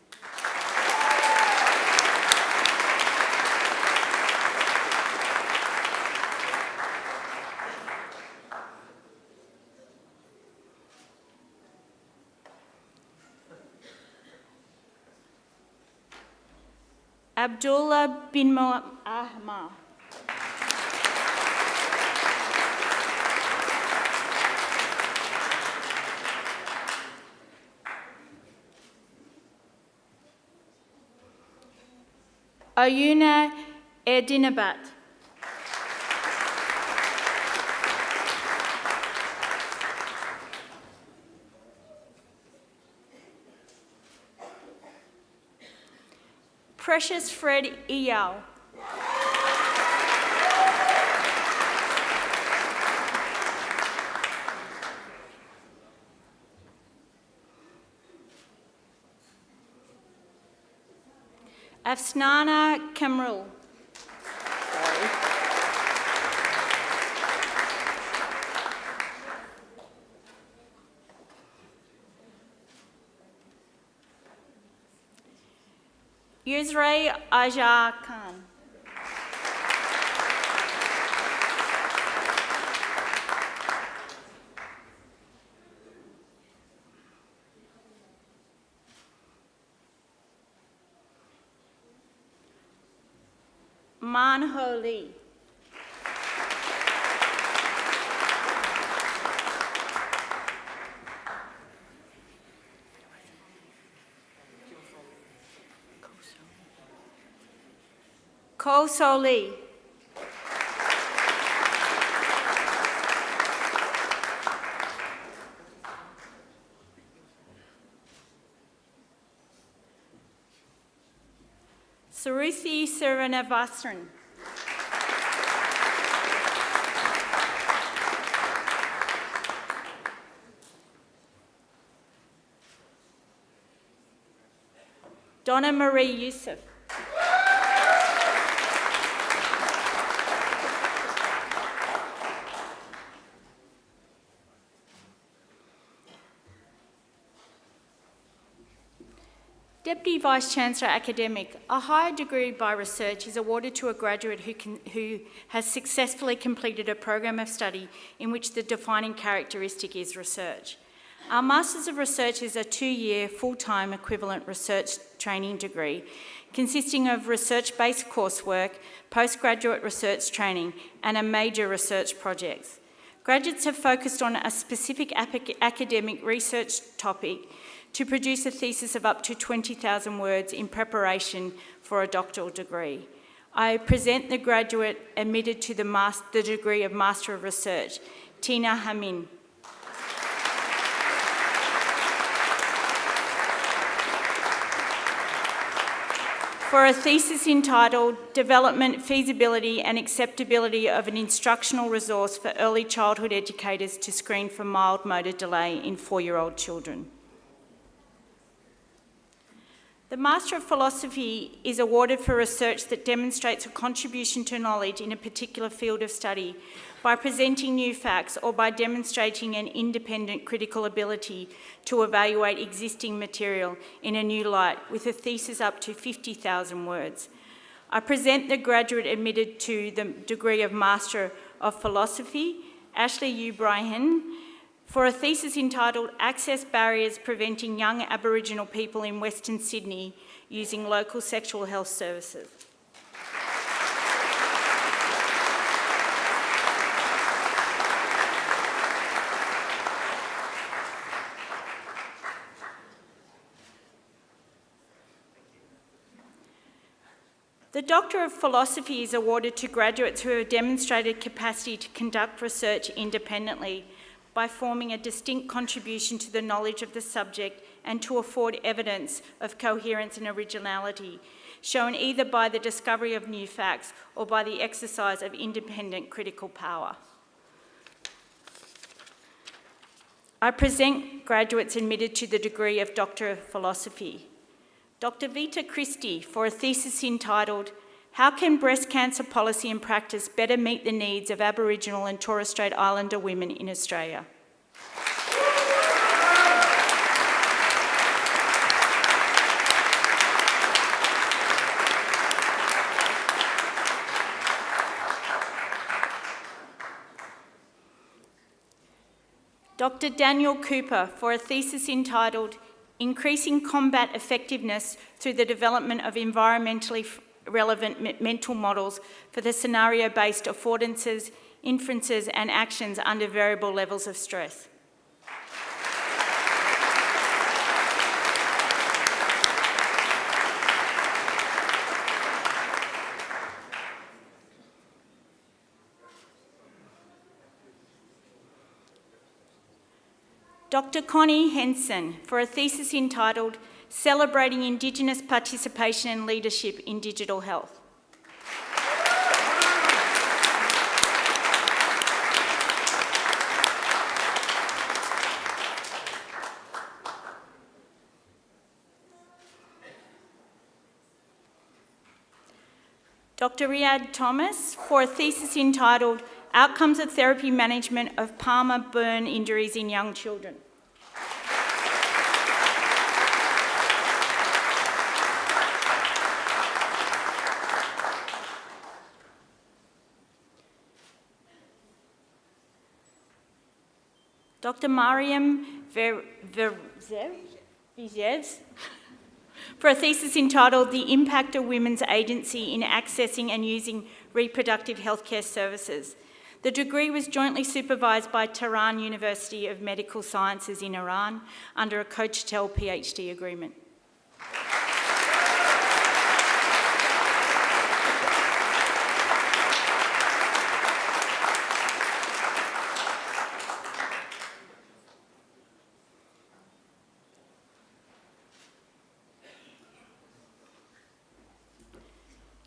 Abdullah bin Ahmad. Oyuna Erdinabat. Precious Fred Iyao. Afsnana Kamrul. Yusray Aja Khan. Manho Lee. Ko So Lee. Saruthi Srinivasran. Donna Marie Youssef. Deputy Vice-Chancellor Academic, a higher degree by research is awarded to a graduate who has successfully completed a program of study in which the defining characteristic is research. Our Masters of Research is a 2-year full-time equivalent research training degree consisting of research-based coursework, postgraduate research training and a major research projects. Graduates have focused on a specific academic research topic to produce a thesis of up to 20,000 words in preparation for a doctoral degree. I present the graduate admitted to the degree of Master of Research, Tina Hamin. for a thesis entitled Development, Feasibility and Acceptability of an Instructional Resource for Early Childhood Educators to Screen for Mild Motor Delay in 4-year-old Children. The Master of Philosophy is awarded for research that demonstrates a contribution to knowledge in a particular field of study by presenting new facts or by demonstrating an independent critical ability to evaluate existing material in a new light with a thesis up to 50,000 words. I present the graduate admitted to the degree of Master of Philosophy, Ashley O'Brien, for a thesis entitled Access Barriers Preventing Young Aboriginal People in Western Sydney Using Local Sexual Health Services. The Doctor of Philosophy is awarded to graduates who have demonstrated capacity to conduct research independently by forming a distinct contribution to the knowledge of the subject and to afford evidence of coherence and originality, shown either by the discovery of new facts or by the exercise of independent critical power. I present graduates admitted to the degree of Doctor of Philosophy. Dr. Vita Christie for a thesis entitled How Can Breast Cancer Policy and Practice Better Meet the Needs of Aboriginal and Torres Strait Islander Women in Australia? Dr. Daniel Cooper for a thesis entitled Increasing Combat Effectiveness Through the Development of Environmentally Relevant Mental Models for the Scenario-Based Affordances, Inferences and Actions under Variable Levels of Stress. Dr. Connie Henson for a thesis entitled Celebrating Indigenous Participation and Leadership in Digital Health. Dr. Riyad Thomas for a thesis entitled Outcomes of Therapy Management of Palmar Burn Injuries in Young Children. Dr. Mariam Viziev for a thesis entitled The Impact of Women's Agency in Accessing and Using Reproductive Healthcare Services. The degree was jointly supervised by Tehran University of Medical Sciences in Iran under a Coachtel PhD agreement.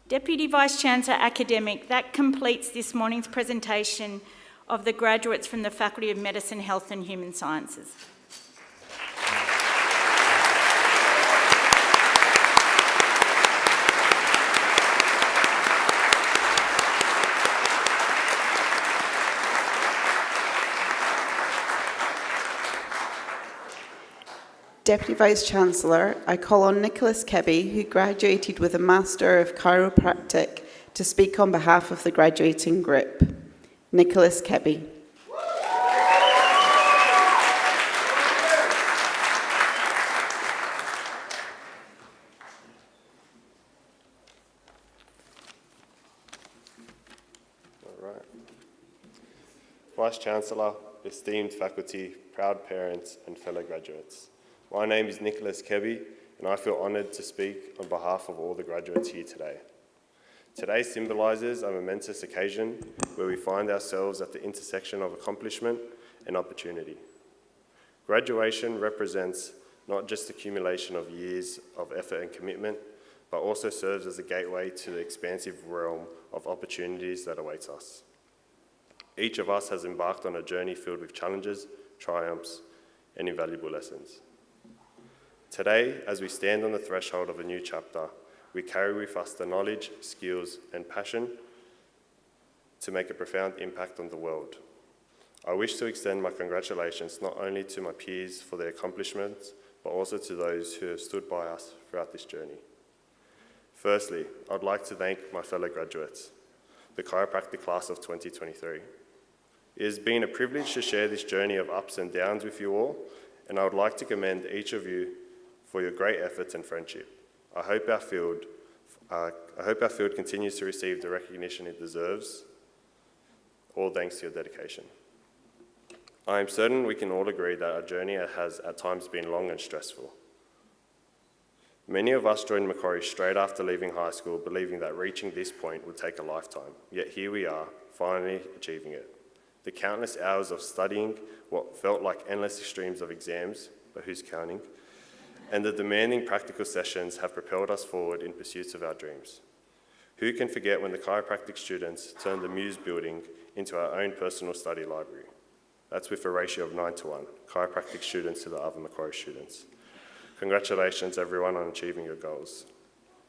Deputy Vice-Chancellor Academic, that completes this morning's presentation of the graduates from the Faculty of Medicine, Health and Human Sciences. Deputy Vice-Chancellor, I call on Nicholas Kebby, who graduated with a Master of Chiropractic, to speak on behalf of the graduating group. Nicholas Kebby. Vice-Chancellor, esteemed faculty, proud parents and fellow graduates. My name is Nicholas Kebby and I feel honoured to speak on behalf of all the graduates here today. Today symbolises a momentous occasion where we find ourselves at the intersection of accomplishment and opportunity. Graduation represents not just accumulation of years of effort and commitment, but also serves as a gateway to the expansive realm of opportunities that awaits us. Each of us has embarked on a journey filled with challenges, triumphs, and invaluable lessons. Today, as we stand on the threshold of a new chapter, we carry with us the knowledge, skills, and passion to make a profound impact on the world. I wish to extend my congratulations not only to my peers for their accomplishments, but also to those who have stood by us throughout this journey. Firstly, I'd like to thank my fellow graduates, the chiropractic class of 2023. It has been a privilege to share this journey of ups and downs with you all, and I would like to commend each of you for your great efforts and friendship. I hope our field continues to receive the recognition it deserves, all thanks to your dedication. I am certain we can all agree that our journey has at times been long and stressful. Many of us joined Macquarie straight after leaving high school, believing that reaching this point would take a lifetime, yet here we are, finally achieving it. The countless hours of studying, what felt like endless streams of exams, but who's counting, and the demanding practical sessions have propelled us forward in pursuit of our dreams. Who can forget when the chiropractic students turned the Muse building into our own personal study library? That's with a ratio of 9:1, chiropractic students to the other Macquarie students. Congratulations everyone on achieving your goals.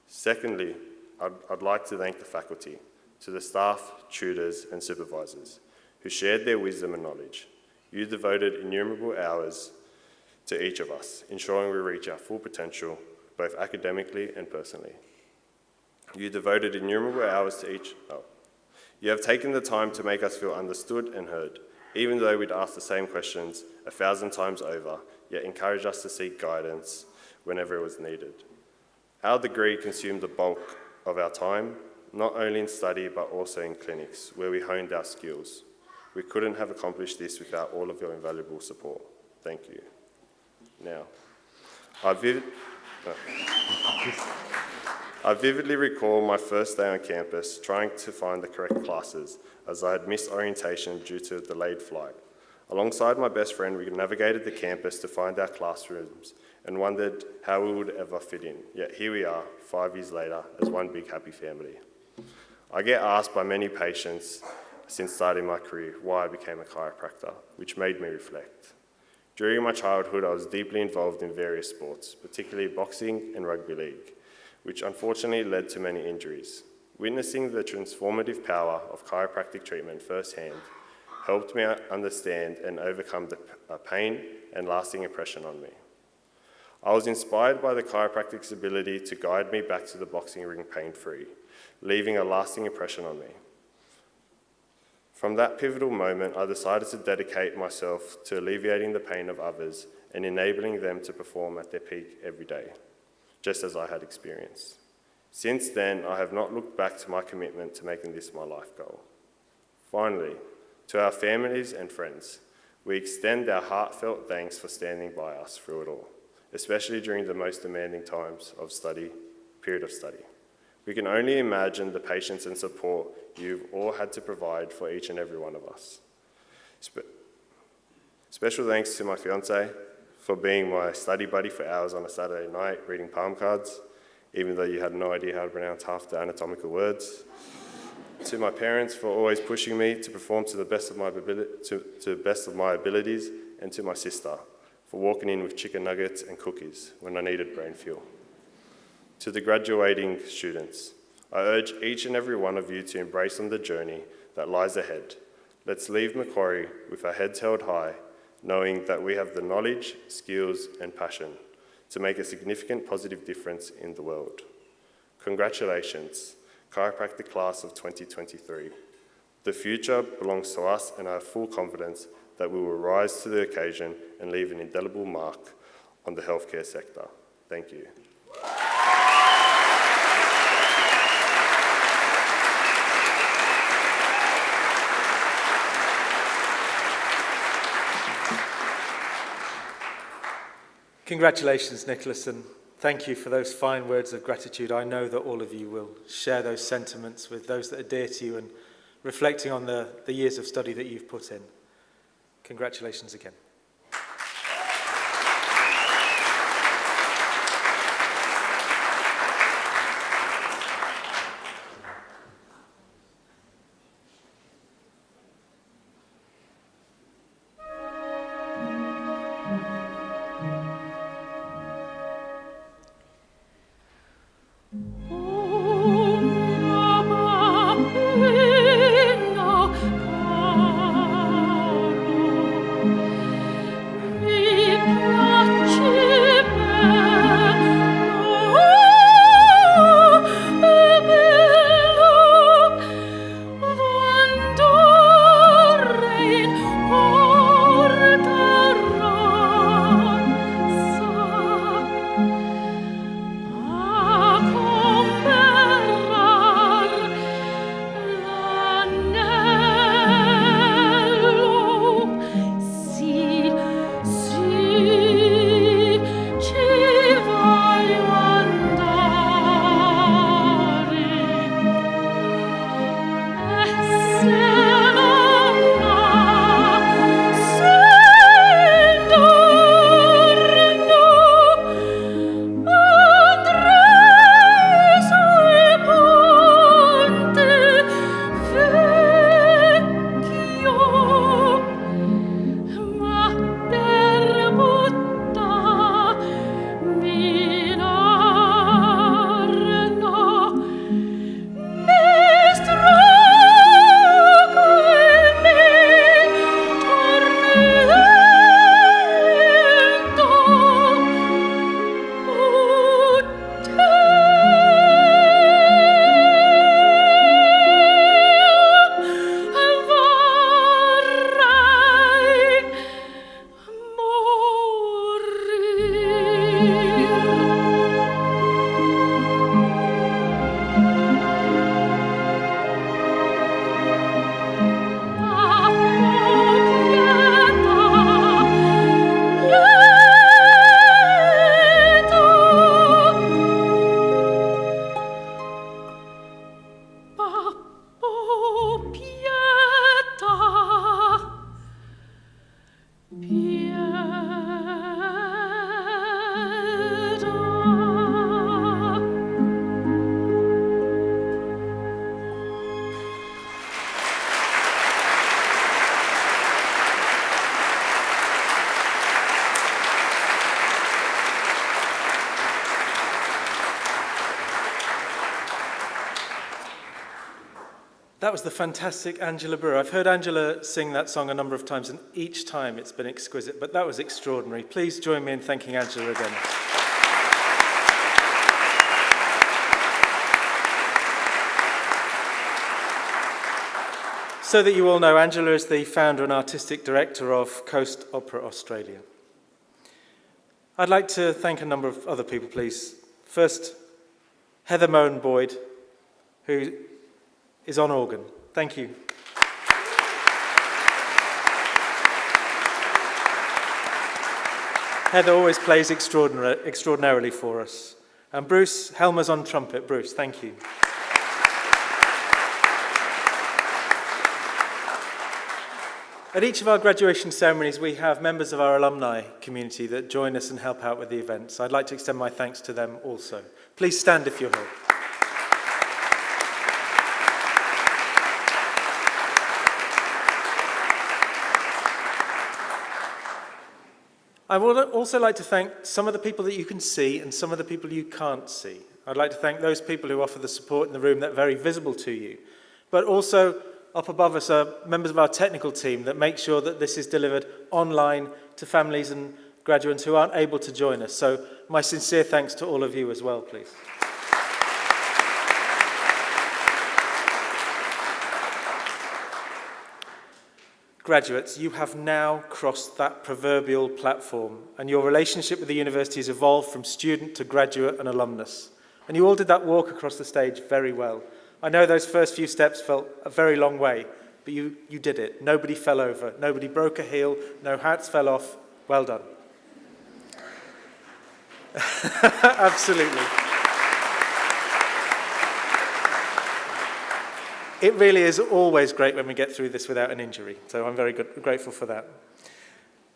Secondly, I'd like to thank the faculty, to the staff, tutors and supervisors who shared their wisdom and knowledge. You devoted innumerable hours to each of us, ensuring we reach our full potential, both academically and personally. You devoted innumerable hours to each. You have taken the time to make us feel understood and heard, even though we'd ask the same questions 1,000 times over, yet encouraged us to seek guidance whenever it was needed. Our degree consumed the bulk of our time, not only in study, but also in clinics, where we honed our skills. We couldn't have accomplished this without all of your invaluable support. Thank you. Now, I vividly recall my first day on campus trying to find the correct classes, as I had missed orientation due to a delayed flight. Alongside my best friend, we navigated the campus to find our classrooms and wondered how we would ever fit in. Yet here we are, 5 years later, as one big happy family. I get asked by many patients since starting my career why I became a chiropractor, which made me reflect. During my childhood, I was deeply involved in various sports, particularly boxing and rugby league, which unfortunately led to many injuries. Witnessing the transformative power of chiropractic treatment firsthand helped me understand and overcome the pain and lasting impression on me. I was inspired by the chiropractic's ability to guide me back to the boxing ring pain-free, leaving a lasting impression on me. From that pivotal moment, I decided to dedicate myself to alleviating the pain of others and enabling them to perform at their peak every day, just as I had experienced. Since then, I have not looked back to my commitment to making this my life goal. Finally, to our families and friends, we extend our heartfelt thanks for standing by us through it all, especially during the most demanding times of period of study. We can only imagine the patience and support you've all had to provide for each and every one of us. Special thanks to my fiance for being my study buddy for hours on a Saturday night reading palm cards, even though you had no idea how to pronounce half the anatomical words. To my parents for always pushing me to perform to the best of my abilities, and to my sister for walking in with chicken nuggets and cookies when I needed brain fuel. To the graduating students, I urge each and every one of you to embrace on the journey that lies ahead. Let's leave Macquarie with our heads held high, knowing that we have the knowledge, skills, and passion to make a significant positive difference in the world. Congratulations, chiropractic class of 2023. The future belongs to us, and I have full confidence that we will rise to the occasion and leave an indelible mark on the healthcare sector. Thank you. Congratulations, Nicholas, and thank you for those fine words of gratitude. I know that all of you will share those sentiments with those that are dear to you and reflecting on the years of study that you've put in. Congratulations again. That was the fantastic Angela Brewer. I've heard Angela sing that song a number of times, and each time it's been exquisite, but that was extraordinary. Please join me in thanking Angela again. So that you all know, Angela is the founder and artistic director of Coast Opera Australia. I'd like to thank a number of other people, please. First, Heather Moan Boyd, who is on organ. Thank you. Heather always plays extraordinarily for us. And Bruce Helmer's on trumpet. Bruce, thank you. At each of our graduation ceremonies, we have members of our alumni community that join us and help out with the events. I'd like to extend my thanks to them also. Please stand if you're here. I would also like to thank some of the people that you can see and some of the people you can't see. I'd like to thank those people who offer the support in the room that are very visible to you, but also up above us are members of our technical team that make sure that this is delivered online to families and graduates who aren't able to join us. So my sincere thanks to all of you as well, please. Graduates, you have now crossed that proverbial platform, and your relationship with the university has evolved from student to graduate and alumnus. And you all did that walk across the stage very well. I know those first few steps felt a very long way, but you did it. Nobody fell over, nobody broke a heel, no hats fell off. Well done. Absolutely. It really is always great when we get through this without an injury, so I'm very grateful for that.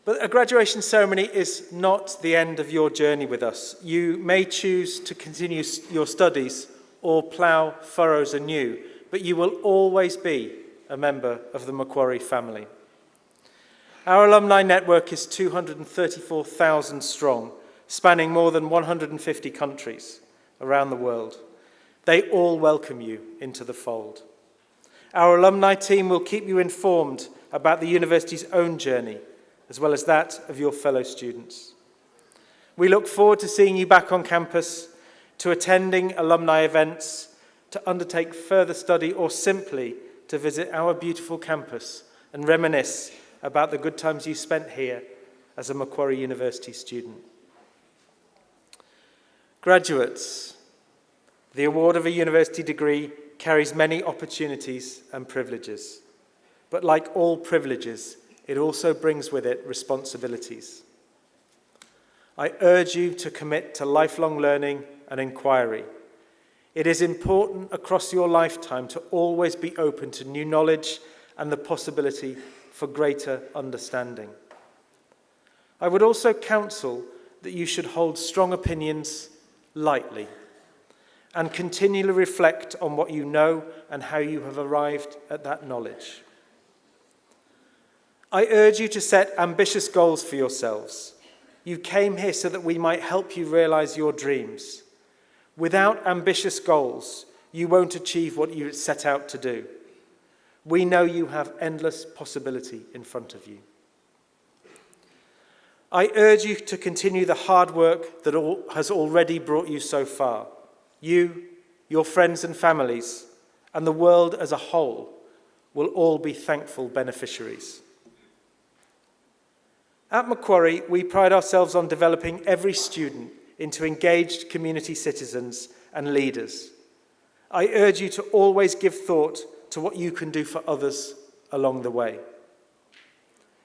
But a graduation ceremony is not the end of your journey with us. You may choose to continue your studies or plough furrows anew, but you will always be a member of the Macquarie family. Our alumni network is 234,000 strong, spanning more than 150 countries around the world. They all welcome you into the fold. Our alumni team will keep you informed about the university's own journey, as well as that of your fellow students. We look forward to seeing you back on campus, to attending alumni events, to undertake further study, or simply to visit our beautiful campus and reminisce about the good times you spent here as a Macquarie University student. Graduates, the award of a university degree carries many opportunities and privileges, but like all privileges, it also brings with it responsibilities. I urge you to commit to lifelong learning and inquiry. It is important across your lifetime to always be open to new knowledge and the possibility for greater understanding. I would also counsel that you should hold strong opinions lightly and continually reflect on what you know and how you have arrived at that knowledge. I urge you to set ambitious goals for yourselves. You came here so that we might help you realize your dreams. Without ambitious goals, you won't achieve what you set out to do. We know you have endless possibility in front of you. I urge you to continue the hard work that has already brought you so far. You, your friends and families, and the world as a whole will all be thankful beneficiaries. At Macquarie, we pride ourselves on developing every student into engaged community citizens and leaders. I urge you to always give thought to what you can do for others along the way.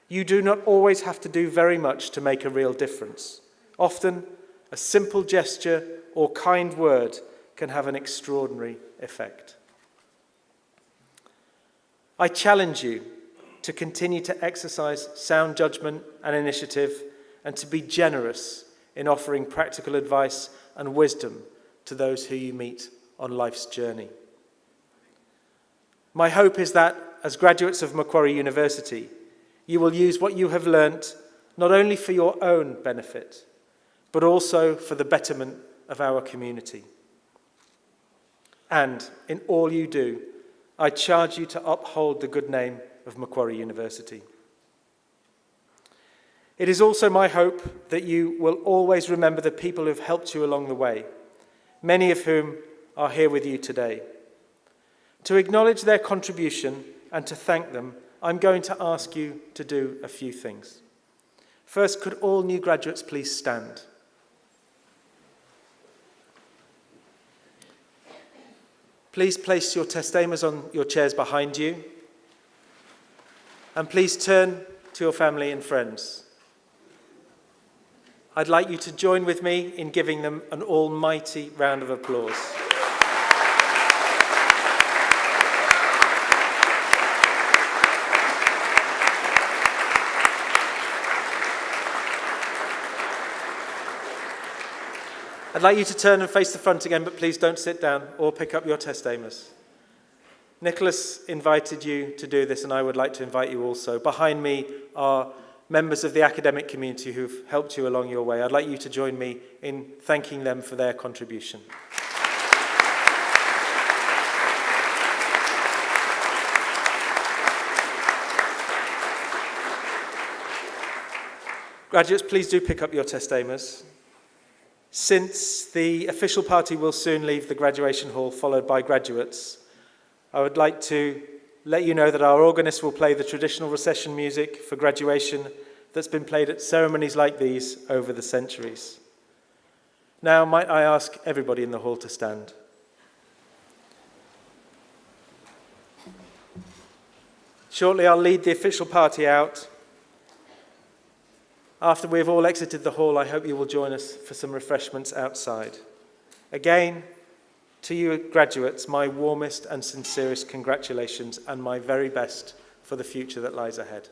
You do not always have to do very much to make a real difference. Often, a simple gesture or kind word can have an extraordinary effect. I challenge you to continue to exercise sound judgment and initiative and to be generous in offering practical advice and wisdom to those who you meet on life's journey. My hope is that, as graduates of Macquarie University, you will use what you have learnt not only for your own benefit, but also for the betterment of our community. And in all you do, I charge you to uphold the good name of Macquarie University. It is also my hope that you will always remember the people who have helped you along the way, many of whom are here with you today. To acknowledge their contribution and to thank them, I'm going to ask you to do a few things. First, could all new graduates please stand? Please place your testamers on your chairs behind you. And please turn to your family and friends. I'd like you to join with me in giving them an almighty round of applause. I'd like you to turn and face the front again, but please don't sit down or pick up your testamers. Nicholas invited you to do this, and I would like to invite you also. Behind me are members of the academic community who've helped you along your way. I'd like you to join me in thanking them for their contribution. Graduates, please do pick up your testamers. Since the official party will soon leave the graduation hall, followed by graduates, I would like to let you know that our organist will play the traditional recession music for graduation that's been played at ceremonies like these over the centuries. Now, might I ask everybody in the hall to stand? Shortly, I'll lead the official party out. After we've all exited the hall, I hope you will join us for some refreshments outside. Again, to you graduates, my warmest and sincerest congratulations and my very best for the future that lies ahead.